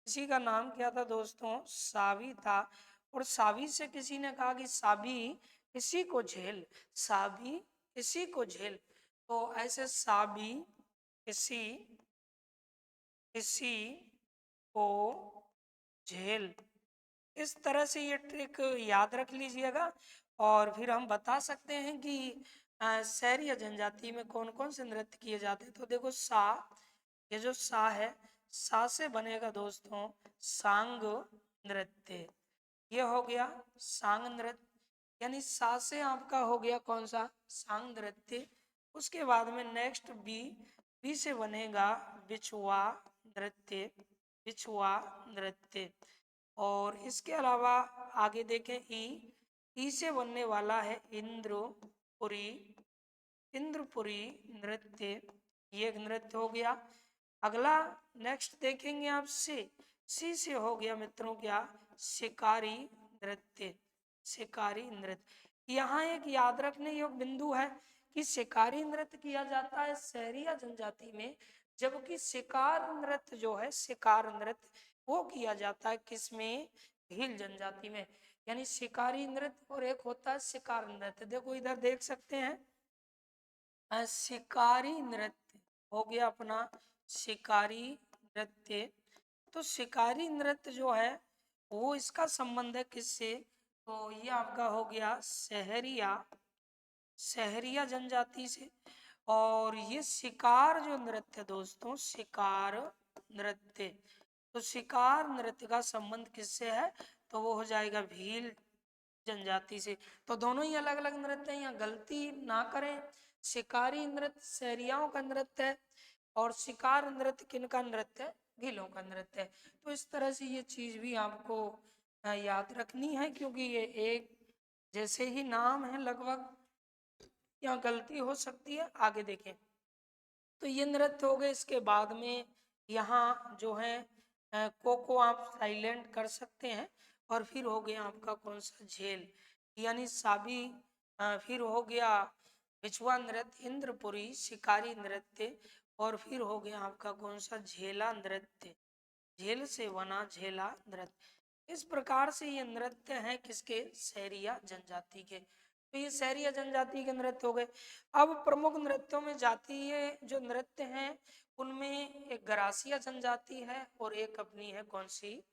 किसी का नाम क्या था दोस्तों? सावी था। और सावी से किसी ने कहा कि सावी इसी को झेल, सावी इसी को झेल। तो ऐसे सावी इसी, इसी को झेल, इस तरह से ये ट्रिक याद रख लीजिएगा। और फिर हम बता सकते हैं कि सहरिया जनजाति में कौन कौन से नृत्य किए जाते हैं। तो देखो सा, ये जो सा है, सा से बनेगा दोस्तों सांग नृत्य। ये हो गया सांग नृत्य, यानी सा से आपका हो गया कौन सा? सांग नृत्य। उसके बाद में नेक्स्ट बी, बी से बनेगा बिछुआ नृत्य, बिछुआ नृत्य। और इसके अलावा आगे देखें ई से बनने वाला है इंद्रपुरी, इंद्रपुरी नृत्य, ये एक नृत्य हो गया। अगला नेक्स्ट देखेंगे आप सी से हो गया मित्रों क्या? शिकारी नृत्य, शिकारी नृत्य। यहाँ एक याद रखने योग्य बिंदु है कि शिकारी नृत्य किया जाता है सहरिया जनजाति में, जबकि शिकार नृत्य जो है, शिकार नृत्य वो किया जाता है किसमें? भील जनजाति में। यानी शिकारी नृत्य और एक होता है शिकार नृत्य। देखो इधर देख सकते हैं, शिकारी नृत्य हो गया अपना शिकारी नृत्य। तो शिकारी नृत्य जो है वो इसका संबंध है किससे? तो ये आपका हो गया सहरिया, सहरिया जनजाति से। और ये शिकार जो नृत्य दोस्तों, शिकार नृत्य, तो शिकार नृत्य का संबंध किससे है? तो वो हो जाएगा भील जनजाति से। तो दोनों ही अलग अलग नृत्य हैं, यहाँ गलती ना करें। शिकारी नृत्य सहरियाओं का नृत्य है और शिकार नृत्य किनका नृत्य है? भीलों का नृत्य है। तो इस तरह से ये चीज भी आपको याद रखनी है, क्योंकि ये एक जैसे ही नाम है लगभग, यहाँ गलती हो सकती है। आगे देखें तो ये नृत्य हो गए। इसके बाद में यहाँ जो है को आप साइलेंट कर सकते हैं। और फिर हो गया आपका कौन सा, झेल, यानी साबी। फिर हो गया बिछुआ नृत्य, इंद्रपुरी, शिकारी नृत्य। और फिर हो गया आपका कौन सा, झेला नृत्य, झेल से बना झेला नृत्य। इस प्रकार से ये नृत्य है किसके, सहरिया जनजाति के। तो ये सहरिया जनजाति के नृत्य हो गए। अब प्रमुख नृत्यों में जातीय जो नृत्य हैं उनमें एक गरासिया जनजाति है और एक अपनी है कौन सी,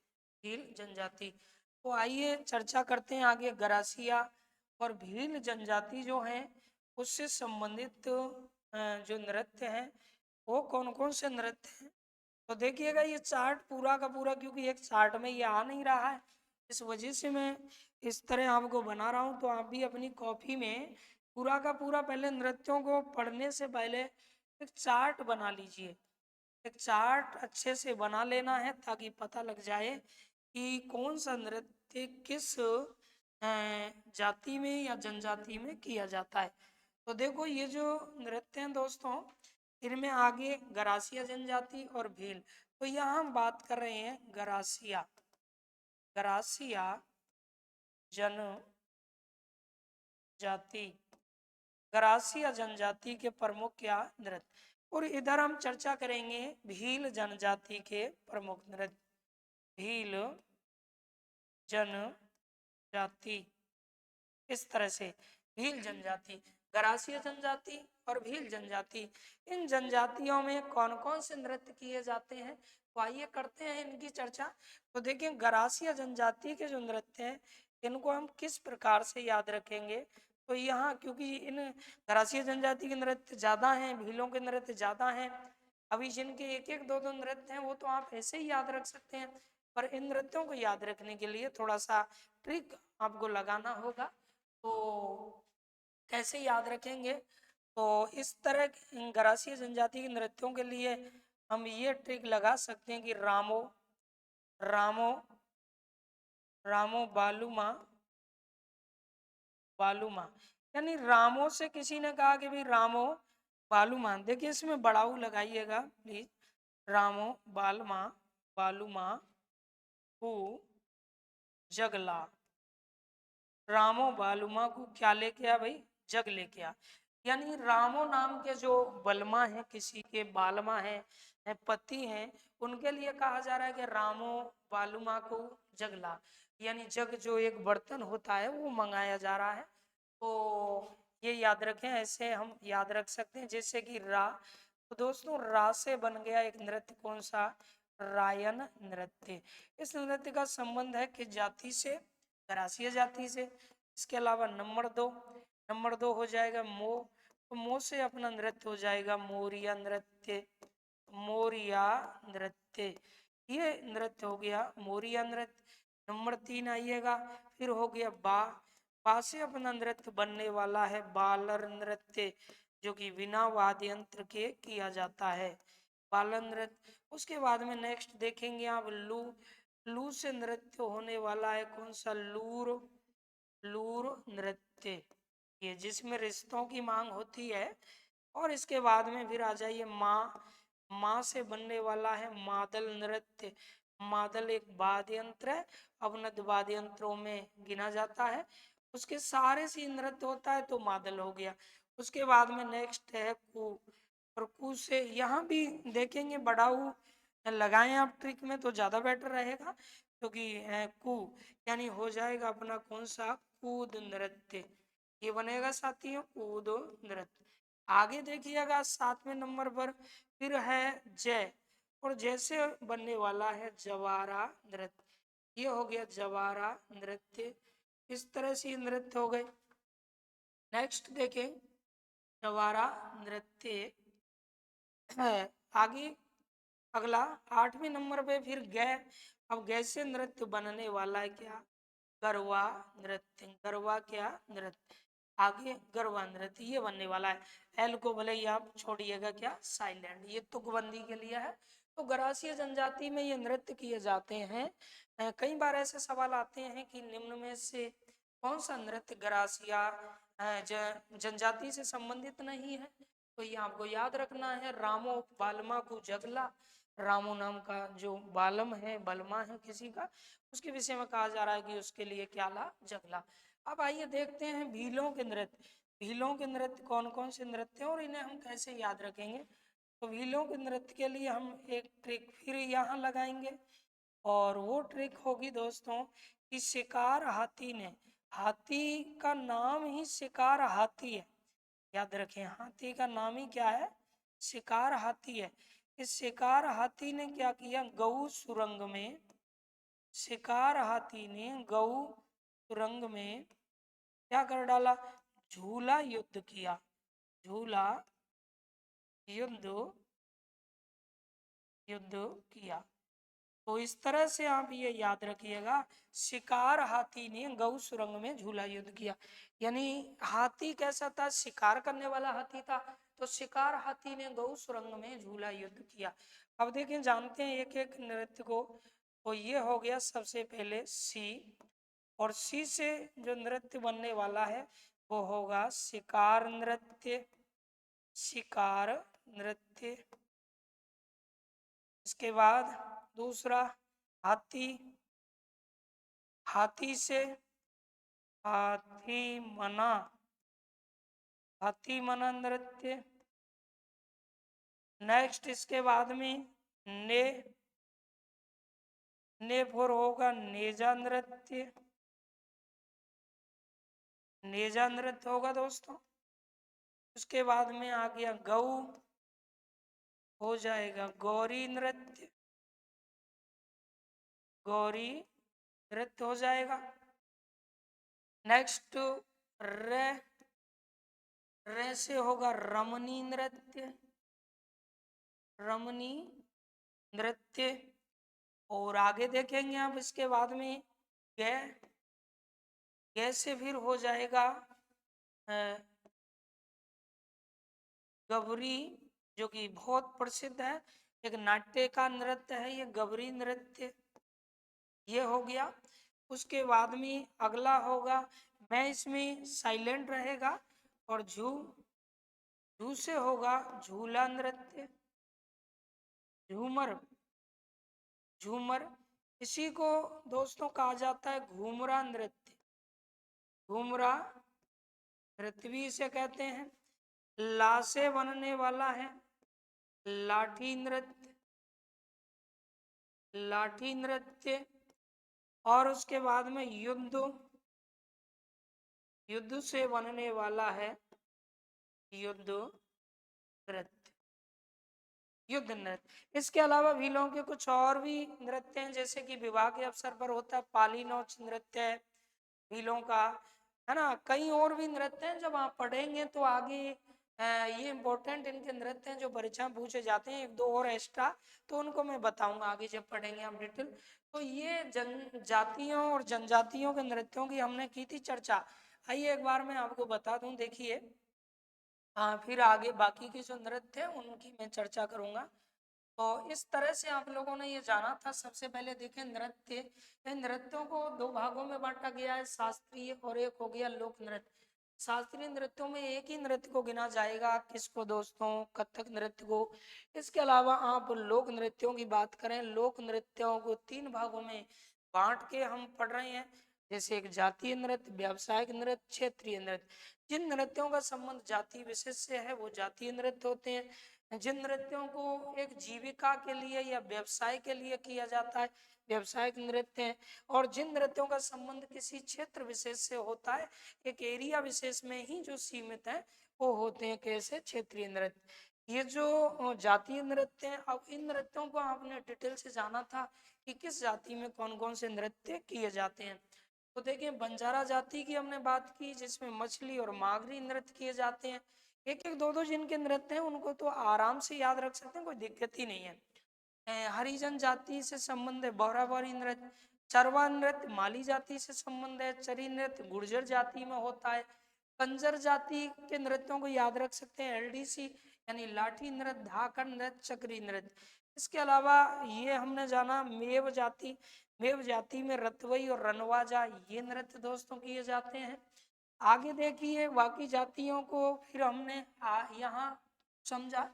भील जनजाति। तो आइए चर्चा करते हैं आगे। गरासिया और भील जनजाति जो है उससे संबंधित जो नृत्य हैं वो कौन कौन से नृत्य हैं। तो देखिएगा ये चार्ट पूरा का पूरा, क्योंकि एक चार्ट में ये आ नहीं रहा है, इस वजह से मैं इस तरह आपको बना रहा हूँ। तो आप भी अपनी कॉपी में पूरा का पूरा पहले नृत्यों को पढ़ने से पहले एक चार्ट बना लीजिए। एक चार्ट अच्छे से बना लेना है ताकि पता लग जाए कि कौन सा नृत्य किस जाति में या जनजाति में किया जाता है। तो देखो ये जो नृत्य हैं दोस्तों, इनमें आगे गरासिया जनजाति और भील। तो यहाँ हम बात कर रहे हैं गरासिया, गरासिया जनजाति, गरासिया जनजाति के प्रमुख क्या नृत्य। और इधर हम चर्चा करेंगे भील जनजाति के प्रमुख नृत्य। भील जनजाति, इस तरह से भील जनजाति, गरासिया जनजाति और भील जनजाति, इन जनजातियों में कौन कौन से नृत्य किए जाते हैं, तो आइए करते हैं इनकी चर्चा। तो देखिए गरासिया जनजाति के जो नृत्य हैं इनको हम किस प्रकार से याद रखेंगे। तो यहाँ क्योंकि इन गरासिया जनजाति के नृत्य ज्यादा हैं, भीलों के नृत्य ज्यादा हैं, अभी जिनके एक एक दो दो नृत्य हैं वो तो आप ऐसे ही याद रख सकते हैं, पर इन नृत्यों को याद रखने के लिए थोड़ा सा ट्रिक आपको लगाना होगा। तो कैसे याद रखेंगे, तो इस तरह गरासिया जनजाति के नृत्यों के लिए हम ये ट्रिक लगा सकते हैं कि रामो रामो रामो बालूमा बालूमा, यानी रामो से किसी ने कहा कि भाई रामो बालूमा, देखिए इसमें बड़ाऊ लगाइएगा प्लीज, रामो बालमा बालूमा को जगला, रामो बालूमा को क्या लेके आ भाई, जग लेके आ। यानी रामो नाम के जो बलमा है, किसी के बालमा है, पति हैं, उनके लिए कहा जा रहा है कि रामो बालूमा को जगला, यानी जग जो एक बर्तन होता है वो मंगाया जा रहा है। तो ये याद रखें, ऐसे हम याद रख सकते हैं जैसे कि रा। तो दोस्तों रा से बन गया एक नृत्य कौन सा, रायन नृत्य। इस नृत्य का संबंध है किस जाति से, गरासिया जाति से। इसके अलावा नंबर दो हो जाएगा मो, तो मो से अपना नृत्य हो जाएगा मोरिया नृत्य, मोरिया नृत्य, ये नृत्य हो गया मोरिया नृत्य। नंबर 3 आइएगा, फिर हो गया बा से अपना नृत्य बनने वाला है बालर नृत्य, जो कि बिना वाद्य यंत्र के किया जाता है, बालर नृत्य। उसके बाद में नेक्स्ट देखेंगे आप लू से नृत्य होने वाला है कौन सा, लूर नृत्य, ये जिसमें रिश्तों की मांग होती है। और इसके बाद में फिर आ जाइए माँ से बनने वाला है मादल नृत्य। मादल एक वाद्य यंत्र है, अवनद वाद्य यंत्रों में गिना जाता है, उसके सारे से नृत्य होता है तो मादल हो गया। उसके बाद में नेक्स्ट है कू, और कू से यहाँ भी देखेंगे बड़ाऊ लगाएं आप ट्रिक में तो ज्यादा बेटर रहेगा, क्योंकि कू यानी हो जाएगा अपना कौन सा, कूद नृत्य, ये बनेगा साथियों कूद नृत्य। आगे देखिएगा 7वें नंबर पर फिर है जय, और जैसे बनने वाला है जवारा नृत्य, ये हो गया जवारा नृत्य। इस तरह से नृत्य हो गए। नेक्स्ट देखें जवारा नृत्य है। आगे अगला 8वें नंबर पे फिर गै, अब गै से नृत्य बनने वाला है क्या, गरबा नृत्य, गरबा क्या नृत्य, आगे गरबा नृत्य ये बनने वाला है। एल को भले ही आप छोड़िएगा क्या, साइलेंट, ये तुकबंदी के लिए है, तो गरासिया जनजाति में ये नृत्य किए जाते हैं। कई बार ऐसे सवाल आते हैं कि निम्न में से कौन सा नृत्य गरासिया जनजाति से संबंधित नहीं है। तो ये आपको याद रखना है, रामो बालमा को जगला। रामो नाम का जो बालम है, बलमा है किसी का, उसके विषय में कहा जा रहा है कि उसके लिए क्या ला, जगला। अब आइए देखते हैं भीलों के नृत्य। भीलों के नृत्य कौन कौन से नृत्य हैं और इन्हें हम कैसे याद रखेंगे। तो भीलों के नृत्य के लिए हम एक ट्रिक फिर यहाँ लगाएंगे, और वो ट्रिक होगी दोस्तों कि शिकार हाथी ने, हाथी का नाम ही शिकार हाथी है, याद रखें, हाथी का नाम ही क्या है, शिकार हाथी है। इस शिकार हाथी ने क्या किया, गऊ सुरंग में, शिकार हाथी ने गऊ सुरंग में क्या कर डाला, झूला युद्ध किया, झूला युद्ध किया। तो इस तरह से आप ये याद रखिएगा, शिकार हाथी ने गऊ सुरंग में झूला युद्ध किया। यानी हाथी कैसा था, शिकार करने वाला हाथी था, तो शिकार हाथी ने गऊ सुरंग में झूला युद्ध किया। अब देखिए जानते हैं एक एक नृत्य को। तो ये हो गया सबसे पहले सी, और सी से जो नृत्य बनने वाला है वो होगा शिकार नृत्य, शिकार नृत्य। इसके बाद दूसरा हाथी, हाथी से हाथी मना, हाथी मना नृत्य। नेक्स्ट इसके बाद में ने, ने फोर होगा नेजा नृत्य, नेजा नृत्य होगा दोस्तों। उसके बाद में आ गया गऊ, हो जाएगा गौरी नृत्य, गौरी नृत्य हो जाएगा। नेक्स्ट रे, रे से होगा रमणी नृत्य, रमणी नृत्य। और आगे देखेंगे आप इसके बाद में गे, गे से फिर हो जाएगा गबरी, जो कि बहुत प्रसिद्ध है, एक नाट्य का नृत्य है ये गबरी नृत्य, ये हो गया। उसके बाद में अगला होगा, मैं इसमें साइलेंट रहेगा, और झू, झू से होगा झूला नृत्य, झूमर, झूमर। इसी को दोस्तों कहा जाता है घूमरा नृत्य, घूमरा नृत्य भी इसे कहते हैं। ला से बनने वाला है लाठी नृत्य, लाठी नृत्य। और उसके बाद में युद्ध, युद्ध से बनने वाला है युद्ध नृत्य, युद्ध नृत्य। इसके अलावा भीलों के कुछ और भी नृत्य हैं, जैसे कि विवाह के अवसर पर होता है पाली नौच नृत्य है भीलों का, है ना। कई और भी नृत्य हैं, जब आप पढ़ेंगे तो आगे ये इम्पोर्टेंट इनके नृत्य हैं जो परीक्षा में पूछे जाते हैं, एक दो और एक्स्ट्रा, तो उनको मैं बताऊंगा आगे जब पढ़ेंगे हम डिटेल। तो ये जनजातियों और जनजातियों के नृत्यों की हमने की थी चर्चा। आइए एक बार मैं आपको बता दूं, देखिए फिर आगे बाकी के जो नृत्य है उनकी मैं चर्चा करूंगा। तो इस तरह से आप लोगों ने ये जाना था। सबसे पहले देखें नृत्य, इन नृत्यों को दो भागों में बांटा गया है, शास्त्रीय और एक हो गया लोक नृत्य। शास्त्रीय नृत्यों में एक ही नृत्य को गिना जाएगा, किसको दोस्तों, कथक नृत्य को। इसके अलावा आप लोक नृत्यों की बात करें, लोक नृत्यों को तीन भागों में बांट के हम पढ़ रहे हैं, जैसे एक जातीय नृत्य, व्यावसायिक नृत्य, क्षेत्रीय नृत्य। जिन नृत्यों का संबंध जाति विशेष से है वो जातीय नृत्य होते हैं। जिन नृत्यों को एक जीविका के लिए या व्यवसाय के लिए किया जाता है, व्यावसायिक नृत्य हैं। और जिन नृत्यों का संबंध किसी क्षेत्र विशेष से होता है, एक एरिया विशेष में ही जो सीमित है, वो होते हैं कैसे, क्षेत्रीय नृत्य। ये जो जातीय नृत्य हैं, अब इन नृत्यों को आपने डिटेल से जाना था कि किस जाति में कौन कौन से नृत्य किए जाते हैं। तो देखिए बंजारा जाति की हमने बात की, जिसमें मछली और मागरी नृत्य किए जाते हैं। एक एक दो दो जिनके नृत्य हैं उनको तो आराम से याद रख सकते हैं, कोई दिक्कत ही नहीं है। हरिजन जाति से संबंध है बौराबारी नृत्य, चरवा नृत्य माली जाति से संबंध है, चरी नृत्य गुर्जर जाति में होता है। कंजर जाति के नृत्यों को याद रख सकते हैं एलडीसी, यानी लाठी नृत्य, धाकड़ नृत्य, चक्री नृत्य। इसके अलावा ये हमने जाना मेव जाति में रतवई और रनवाजा ये नृत्य दोस्तों किए जाते हैं। आगे देखिए बाकी जातियों को फिर हमने यहाँ समझा।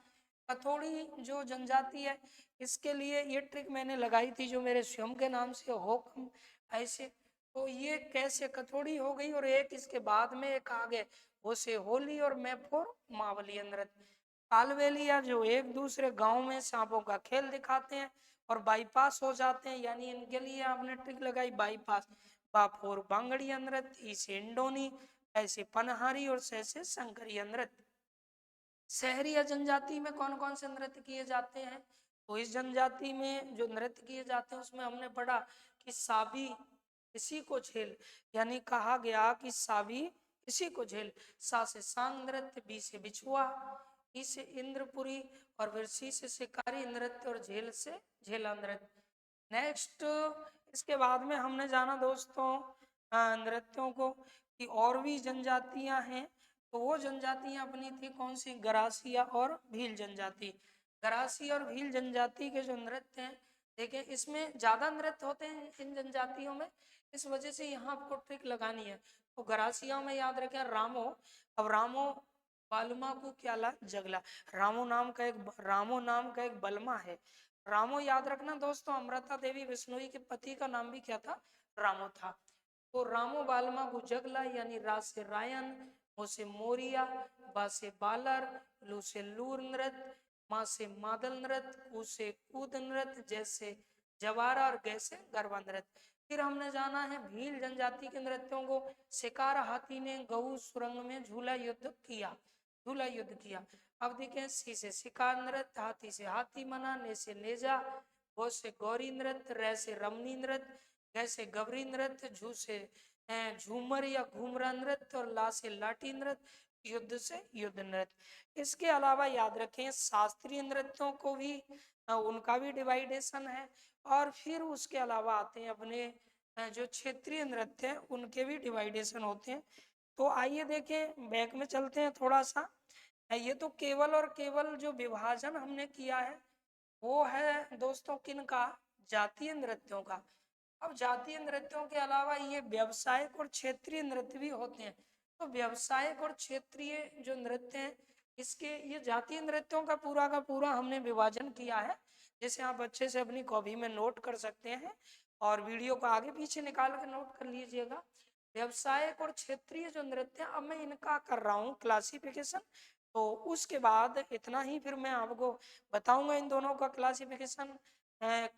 कथोड़ी जो जनजाति है इसके लिए ये ट्रिक मैंने लगाई थी जो मेरे स्वयं के नाम से होकम ऐसे। तो ये कैसे कथोड़ी हो गई और एक इसके बाद में एक आगे वो से होली और मैफोर मावली नृत्य। कालबेलिया जो एक दूसरे गांव में सांपों का खेल दिखाते हैं और बाईपास हो जाते हैं, यानी इनके लिए आपने ट्रिक लगाई बाईपास। बाफोर बांगड़ी नृत्य, इसे इंडोनी, ऐसे पनहारी और सैसे शंकरी नृत्य। शहरी या जनजाति में कौन कौन से नृत्य किए जाते हैं? तो इस जनजाति में जो नृत्य किए जाते हैं उसमें हमने पढ़ा कि साबी इसी को झेल, यानी कहा गया कि साबी इसी को झेल। सा से सांग नृत्य, बी से बिछुआ, ई से इंद्रपुरी और फिर सी से शिकारी नृत्य और झेल से झेला नृत्य। नेक्स्ट इसके बाद में हमने जाना दोस्तों नृत्यों को कि और भी जनजातियां हैं। तो वो जनजातियां अपनी थी कौन सी? गरासिया और भील जनजाति। गरासी और भील जनजाति के जो नृत्य हैं, देखिए इसमें ज्यादा नृत्य होते हैं इन जनजातियों में, इस वजह से यहाँ आपको ट्रिक लगानी है। तो गरासिया में याद रखें रामो। अब रामो बालमा को क्या ला जगला। रामो नाम का एक बलमा है। रामो याद रखना दोस्तों, अमृता देवी बिश्नोई के पति का नाम भी क्या था? रामो था। तो रामो बालमा को जगला, यानी रा से रायन, मो से मोरिया, बा से बालर, लू से लूर नृत्य, माँ से मादल नृत्य, कू से कूद नृत्य, जैसे जवारा और गैसे गरबा नृत्य। फिर हमने जाना है भील जनजाति के नृत्यों को। शिकार हाथी ने गऊ सुरंग में झूला युद्ध किया। अब देखें सी से शिकार नृत्य, हाथी से हाथी मना, ने से नेजा, गौ से गौरी नृत्य, रे से रमनी नृत्य, गै से गबरी नृत्य, झू से झूमर या घूमरा नृत्य और ला से लाठी नृत्य, युद्ध से युद्ध नृत्य। इसके अलावा याद रखें शास्त्रीय नृत्यों को भी उनका भी डिवाइडेशन है। और फिर उसके अलावा आते हैं अपने जो क्षेत्रीय नृत्य है उनके भी डिवाइडेशन होते हैं। तो आइए देखें बैक में चलते हैं थोड़ा सा। ये तो केवल और केवल जो विभाजन हमने किया है वो है दोस्तों किन का? जातीय नृत्यों का। अब जातीय नृत्यों के अलावा ये व्यावसायिक और क्षेत्रीय नृत्य भी होते हैं। तो व्यावसायिक और क्षेत्रीय जो नृत्य हैं इसके ये जातीय नृत्यों का पूरा हमने विभाजन किया है, जैसे आप अच्छे से अपनी कॉपी में नोट कर सकते हैं और वीडियो को आगे पीछे निकाल कर नोट कर लीजिएगा। व्यावसायिक और क्षेत्रीय जो नृत्य अब मैं इनका कर रहा हूँ क्लासिफिकेशन, तो उसके बाद इतना ही फिर मैं आपको बताऊंगा इन दोनों का क्लासिफिकेशन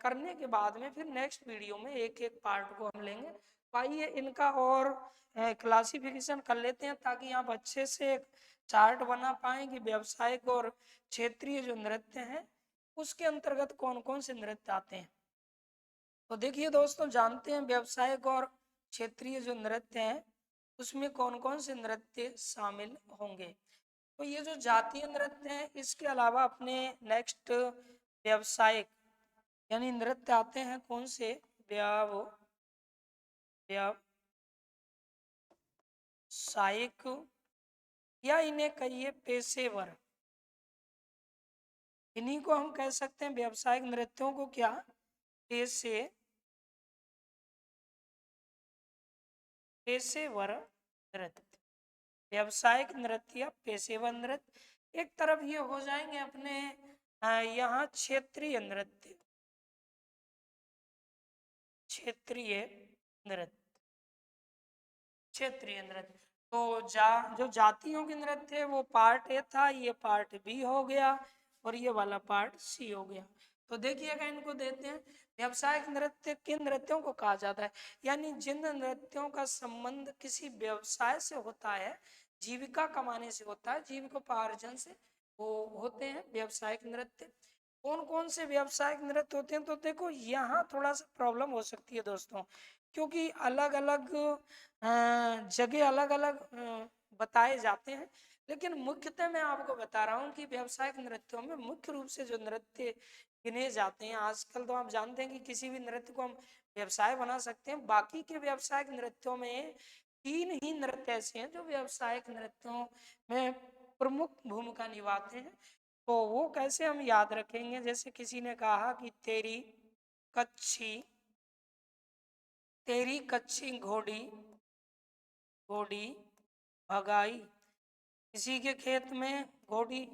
करने के बाद में फिर नेक्स्ट वीडियो में एक एक पार्ट को हम लेंगे। तो आइए इनका और क्लासिफिकेशन कर लेते हैं ताकि आप अच्छे से एक चार्ट बना पाए कि व्यावसायिक और क्षेत्रीय जो नृत्य हैं उसके अंतर्गत कौन कौन से नृत्य आते हैं। तो देखिए दोस्तों, जानते हैं व्यावसायिक और क्षेत्रीय जो नृत्य हैं उसमें कौन कौन से नृत्य शामिल होंगे। तो ये जो जातीय नृत्य हैं इसके अलावा अपने नेक्स्ट व्यावसायिक यानी नृत्य आते हैं कौन से? व्यावसायिक या इन्हें कहिए पेशेवर। इन्हीं को हम कह सकते हैं व्यावसायिक नृत्यों को क्या? पेशेवर नृत्य। व्यावसायिक नृत्य या पेशेवर नृत्य। एक तरफ ये हो जाएंगे अपने यहाँ क्षेत्रीय नृत्य। क्षेत्रीय नृत्य तो जो जातियों के नृत्य है वो पार्ट ए था, ये पार्ट बी हो गया और ये वाला पार्ट सी हो गया। तो देखिएगा इनको देते हैं व्यावसायिक नृत्य किन नृत्यों को कहा जाता है, यानी जिन नृत्यों का संबंध किसी व्यवसाय से होता है, जीविका कमाने से होता है, जीविकोपार्जन से, वो होते हैं व्यावसायिक नृत्य। कौन कौन से व्यावसायिक नृत्य होते हैं? तो देखो यहाँ थोड़ा सा प्रॉब्लम हो सकती है दोस्तों, क्योंकि अलग अलग जगह अलग अलग बताए जाते हैं, लेकिन मुख्यतः मैं आपको बता रहा हूँ कि व्यावसायिक नृत्यों में मुख्य रूप से जो नृत्य गिने जाते हैं, आजकल तो आप जानते हैं कि किसी भी नृत्य को हम व्यवसाय बना सकते हैं। बाकी के व्यावसायिक नृत्यों में 3 ही नृत्य ऐसे हैं जो व्यावसायिक नृत्यों में प्रमुख भूमिका निभाते हैं। तो वो कैसे हम याद रखेंगे? जैसे किसी ने कहा कि कच्ची तेरी कच्ची घोड़ी घोड़ी भगाई। किसी के खेत में घोड़ी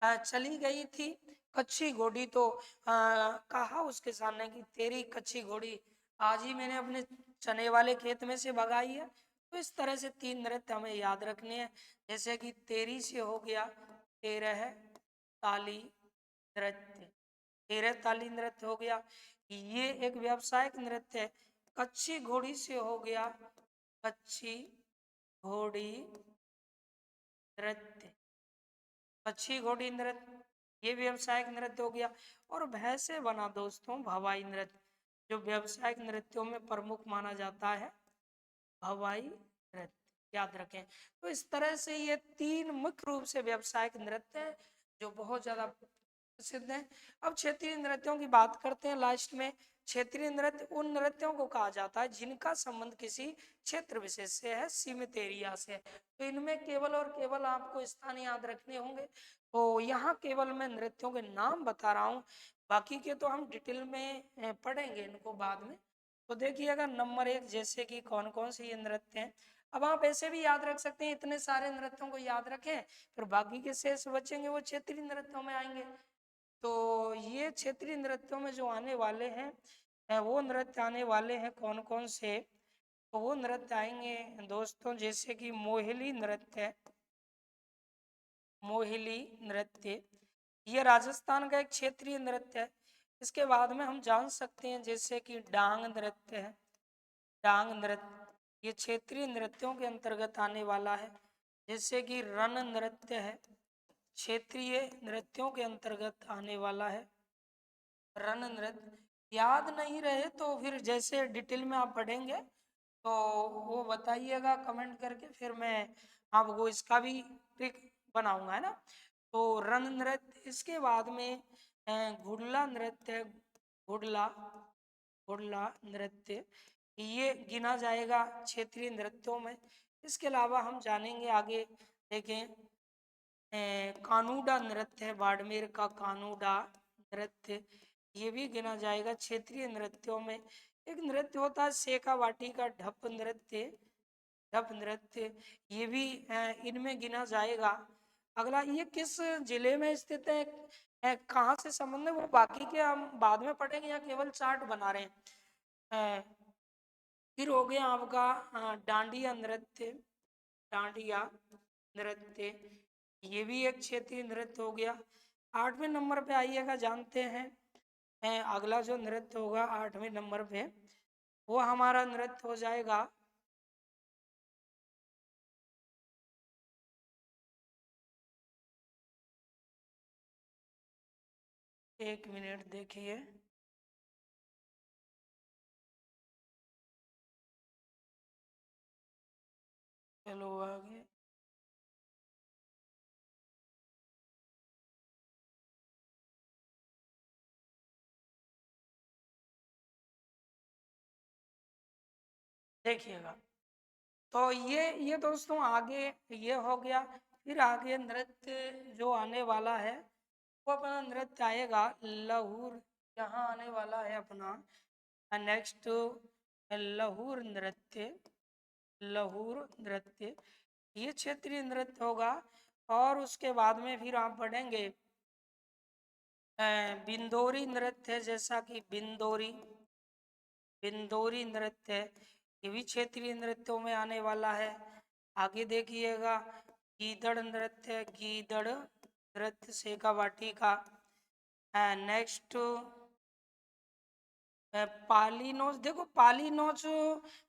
चली गई थी, कच्ची घोड़ी, तो कहा उस किसान ने कि तेरी कच्ची घोड़ी आज ही मैंने अपने चने वाले खेत में से भगाई है। तो इस तरह से 3 नृत्य हमें याद रखने हैं। जैसे कि तेरी से हो गया 13 ताली नृत्य, 13 ताली नृत्य हो गया, ये एक व्यावसायिक नृत्य है। कच्ची घोड़ी से हो गया कच्ची घोड़ी नृत्य, कच्ची घोड़ी नृत्य, ये व्यावसायिक नृत्य हो गया। और भैंसे बना दोस्तों भवाई नृत्य, जो व्यावसायिक नृत्यों में प्रमुख माना जाता है, भवाई नृत्य, याद रखें। तो इस तरह से ये 3 मुख्य रूप से व्यावसायिक नृत्य है जो बहुत ज्यादा प्रसिद्ध है। अब क्षेत्रीय नृत्यों की बात करते हैं लास्ट में। क्षेत्रीय नृत्य उन नृत्यों को कहा जाता है जिनका संबंध किसी क्षेत्र विशेष से है, सीमित एरिया से है। तो इनमें केवल और केवल आपको स्थान याद रखने होंगे। तो यहाँ केवल मैं नृत्यों के नाम बता रहा हूँ, बाकी के तो हम डिटेल में पढ़ेंगे इनको बाद में। तो देखिएगा नंबर 1 जैसे कि कौन कौन से ये नृत्य हैं। अब आप ऐसे भी याद रख सकते हैं, इतने सारे नृत्यों को याद रखें, फिर बाकी के शेष बचेंगे वो क्षेत्रीय नृत्यों में आएंगे। तो ये क्षेत्रीय नृत्यों में जो आने वाले हैं, वो नृत्य आने वाले हैं कौन कौन से? तो वो नृत्य आएंगे दोस्तों जैसे कि मोहिली नृत्य, मोहिली नृत्य ये राजस्थान का एक क्षेत्रीय नृत्य है। इसके बाद में हम जान सकते हैं जैसे कि डांग नृत्य है, डांग नृत्य ये क्षेत्रीय नृत्यों के अंतर्गत आने वाला है। जैसे कि रण नृत्य है, क्षेत्रीय नृत्यों के अंतर्गत आने वाला है रण नृत्य। याद नहीं रहे तो फिर जैसे डिटेल में आप पढ़ेंगे तो वो बताइएगा कमेंट करके, फिर मैं आपको इसका भी ट्रिक बनाऊंगा, है ना। तो रण नृत्य, इसके बाद में घुड़ला नृत्य, घुड़ला घुड़ला नृत्य ये गिना जाएगा क्षेत्रीय नृत्यों में। इसके अलावा हम जानेंगे आगे, देखें कानूडा नृत्य है, बाड़मेर का कानूडा नृत्य ये भी गिना जाएगा क्षेत्रीय नृत्यों में। एक नृत्य होता है सेका बाटी का ढप नृत्य, ढप नृत्य ये भी इनमें गिना जाएगा। अगला ये किस जिले में स्थित है, कहाँ से संबंध है, वो बाकी के हम बाद में पढ़ेंगे, या केवल चार्ट बना रहे हैं। फिर हो गया आपका डांडिया नृत्य, डांडिया नृत्य ये भी एक क्षेत्रीय नृत्य हो गया। 8वें नंबर पे आइएगा, जानते हैं अगला जो नृत्य होगा 8वें नंबर पे वो हमारा नृत्य हो जाएगा एक मिनट देखिए, चलो आगे। देखिएगा तो ये दोस्तों आगे ये हो गया। फिर आगे नृत्य जो आने वाला है वो अपना नृत्य आएगा लहूर, यहाँ आने वाला है अपना नेक्स्ट लहूर नृत्य, लहूर नृत्य ये क्षेत्रीय नृत्य होगा। और उसके बाद में फिर आप पढ़ेंगे बिंदोरी नृत्य है, जैसा कि बिंदोरी, बिंदोरी नृत्य है ये भी क्षेत्रीय नृत्यों में आने वाला है। आगे देखिएगा गीदड़ नृत्य, गीदड़ नृत्य सेकावाटी का। नेक्स्ट पाली नोच, देखो पाली नोच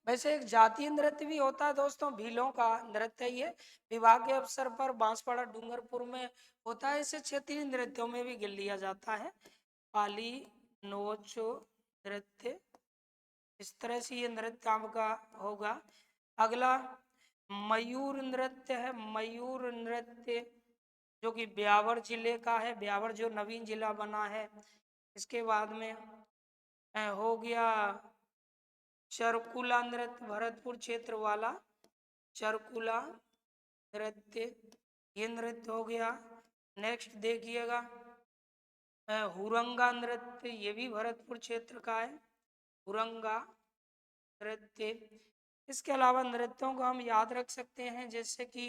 वैसे एक जातीय नृत्य भी होता है दोस्तों, भीलों का नृत्य ये विवाह के अवसर पर बांसवाड़ा डूंगरपुर में होता है, इसे क्षेत्रीय नृत्यों में भी गिन लिया जाता है। पाली नोच नृत्य इस तरह से ये नृत्य आपका होगा। अगला मयूर नृत्य है, मयूर नृत्य जो कि ब्यावर जिले का है, ब्यावर जो नवीन जिला बना है। इसके बाद में हो गया चरकुला नृत्य, भरतपुर क्षेत्र वाला चरकुला नृत्य ये नृत्य हो गया। नेक्स्ट देखिएगा हुरंगा नृत्य, ये भी भरतपुर क्षेत्र का है, हुरंगा नृत्य। इसके अलावा नृत्यों को हम याद रख सकते हैं, जैसे कि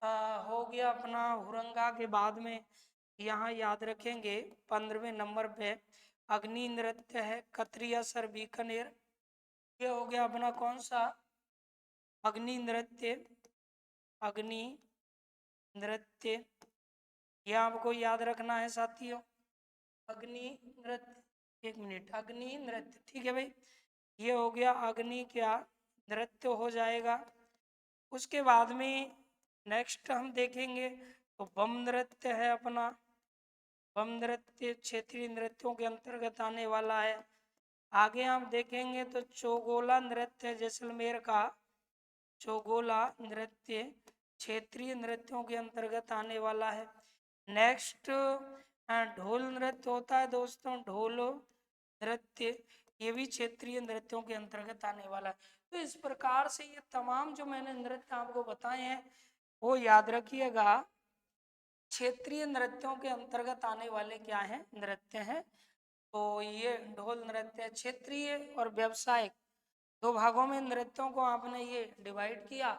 हो गया अपना हुरंगा के बाद में यहाँ याद रखेंगे 15वें नंबर पे अग्नि नृत्य है, कतरिया सर बीकानेर। ये हो गया अपना कौन सा अग्नि नृत्य, अग्नि नृत्य, ये आपको याद रखना है साथियों। अग्नि नृत्य, एक मिनट, अग्नि नृत्य, ठीक है भाई, ये हो गया अग्नि क्या नृत्य हो जाएगा। उसके बाद में नेक्स्ट हम देखेंगे तो बम नृत्य है अपना, बम नृत्य क्षेत्रीय नृत्यों के अंतर्गत आने वाला है। आगे आप देखेंगे तो चौगोला नृत्य जैसलमेर का, चौगोला नृत्य क्षेत्रीय नृत्यों के अंतर्गत आने वाला है। नेक्स्ट ढोल नृत्य होता है दोस्तों, ढोल नृत्य, ये भी क्षेत्रीय नृत्यों के अंतर्गत आने वाला है। तो इस प्रकार से ये तमाम जो मैंने नृत्य आपको बताए हैं वो याद रखिएगा, क्षेत्रीय नृत्यों के अंतर्गत आने वाले क्या हैं, नृत्य हैं। तो ये ढोल नृत्य क्षेत्रीय और व्यावसायिक दो भागों में नृत्यों को आपने ये डिवाइड किया।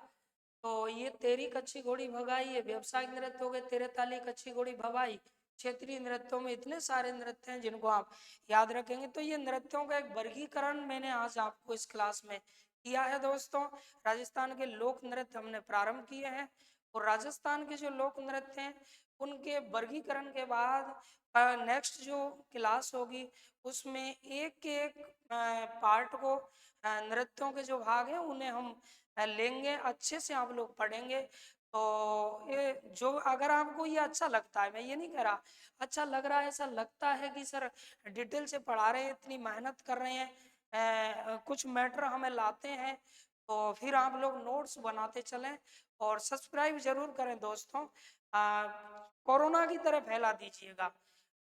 तो ये तेरी कच्ची घोड़ी भगाई, ये व्यावसायिक नृत्य हो गए, तेरे ताली कच्ची घोड़ी भगाई। क्षेत्रीय नृत्यों में इतने सारे नृत्य हैं जिनको आप याद रखेंगे। तो ये नृत्यों का एक वर्गीकरण मैंने आज आपको इस क्लास में किया है दोस्तों। राजस्थान के लोक नृत्य हमने प्रारंभ किए हैं और राजस्थान के जो लोक नृत्य हैं उनके वर्गीकरण के बाद नेक्स्ट जो क्लास होगी उसमें एक एक पार्ट को, नृत्यों के जो भाग हैं उन्हें हम लेंगे, अच्छे से आप लोग पढ़ेंगे। तो ये जो अगर आपको ये अच्छा लगता है, मैं ये नहीं कह रहा अच्छा लग रहा है, ऐसा लगता है कि सर डिटेल से पढ़ा रहे हैं, इतनी मेहनत कर रहे हैं, कुछ मैटर हमें लाते हैं, तो फिर आप लोग नोट्स बनाते चलें और सब्सक्राइब जरूर करें दोस्तों। कोरोना की तरह फैला दीजिएगा,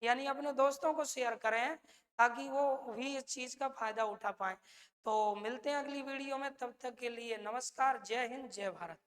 यानी अपने दोस्तों को शेयर करें ताकि वो भी इस चीज़ का फायदा उठा पाए। तो मिलते हैं अगली वीडियो में, तब तक के लिए नमस्कार, जय हिंद, जय भारत।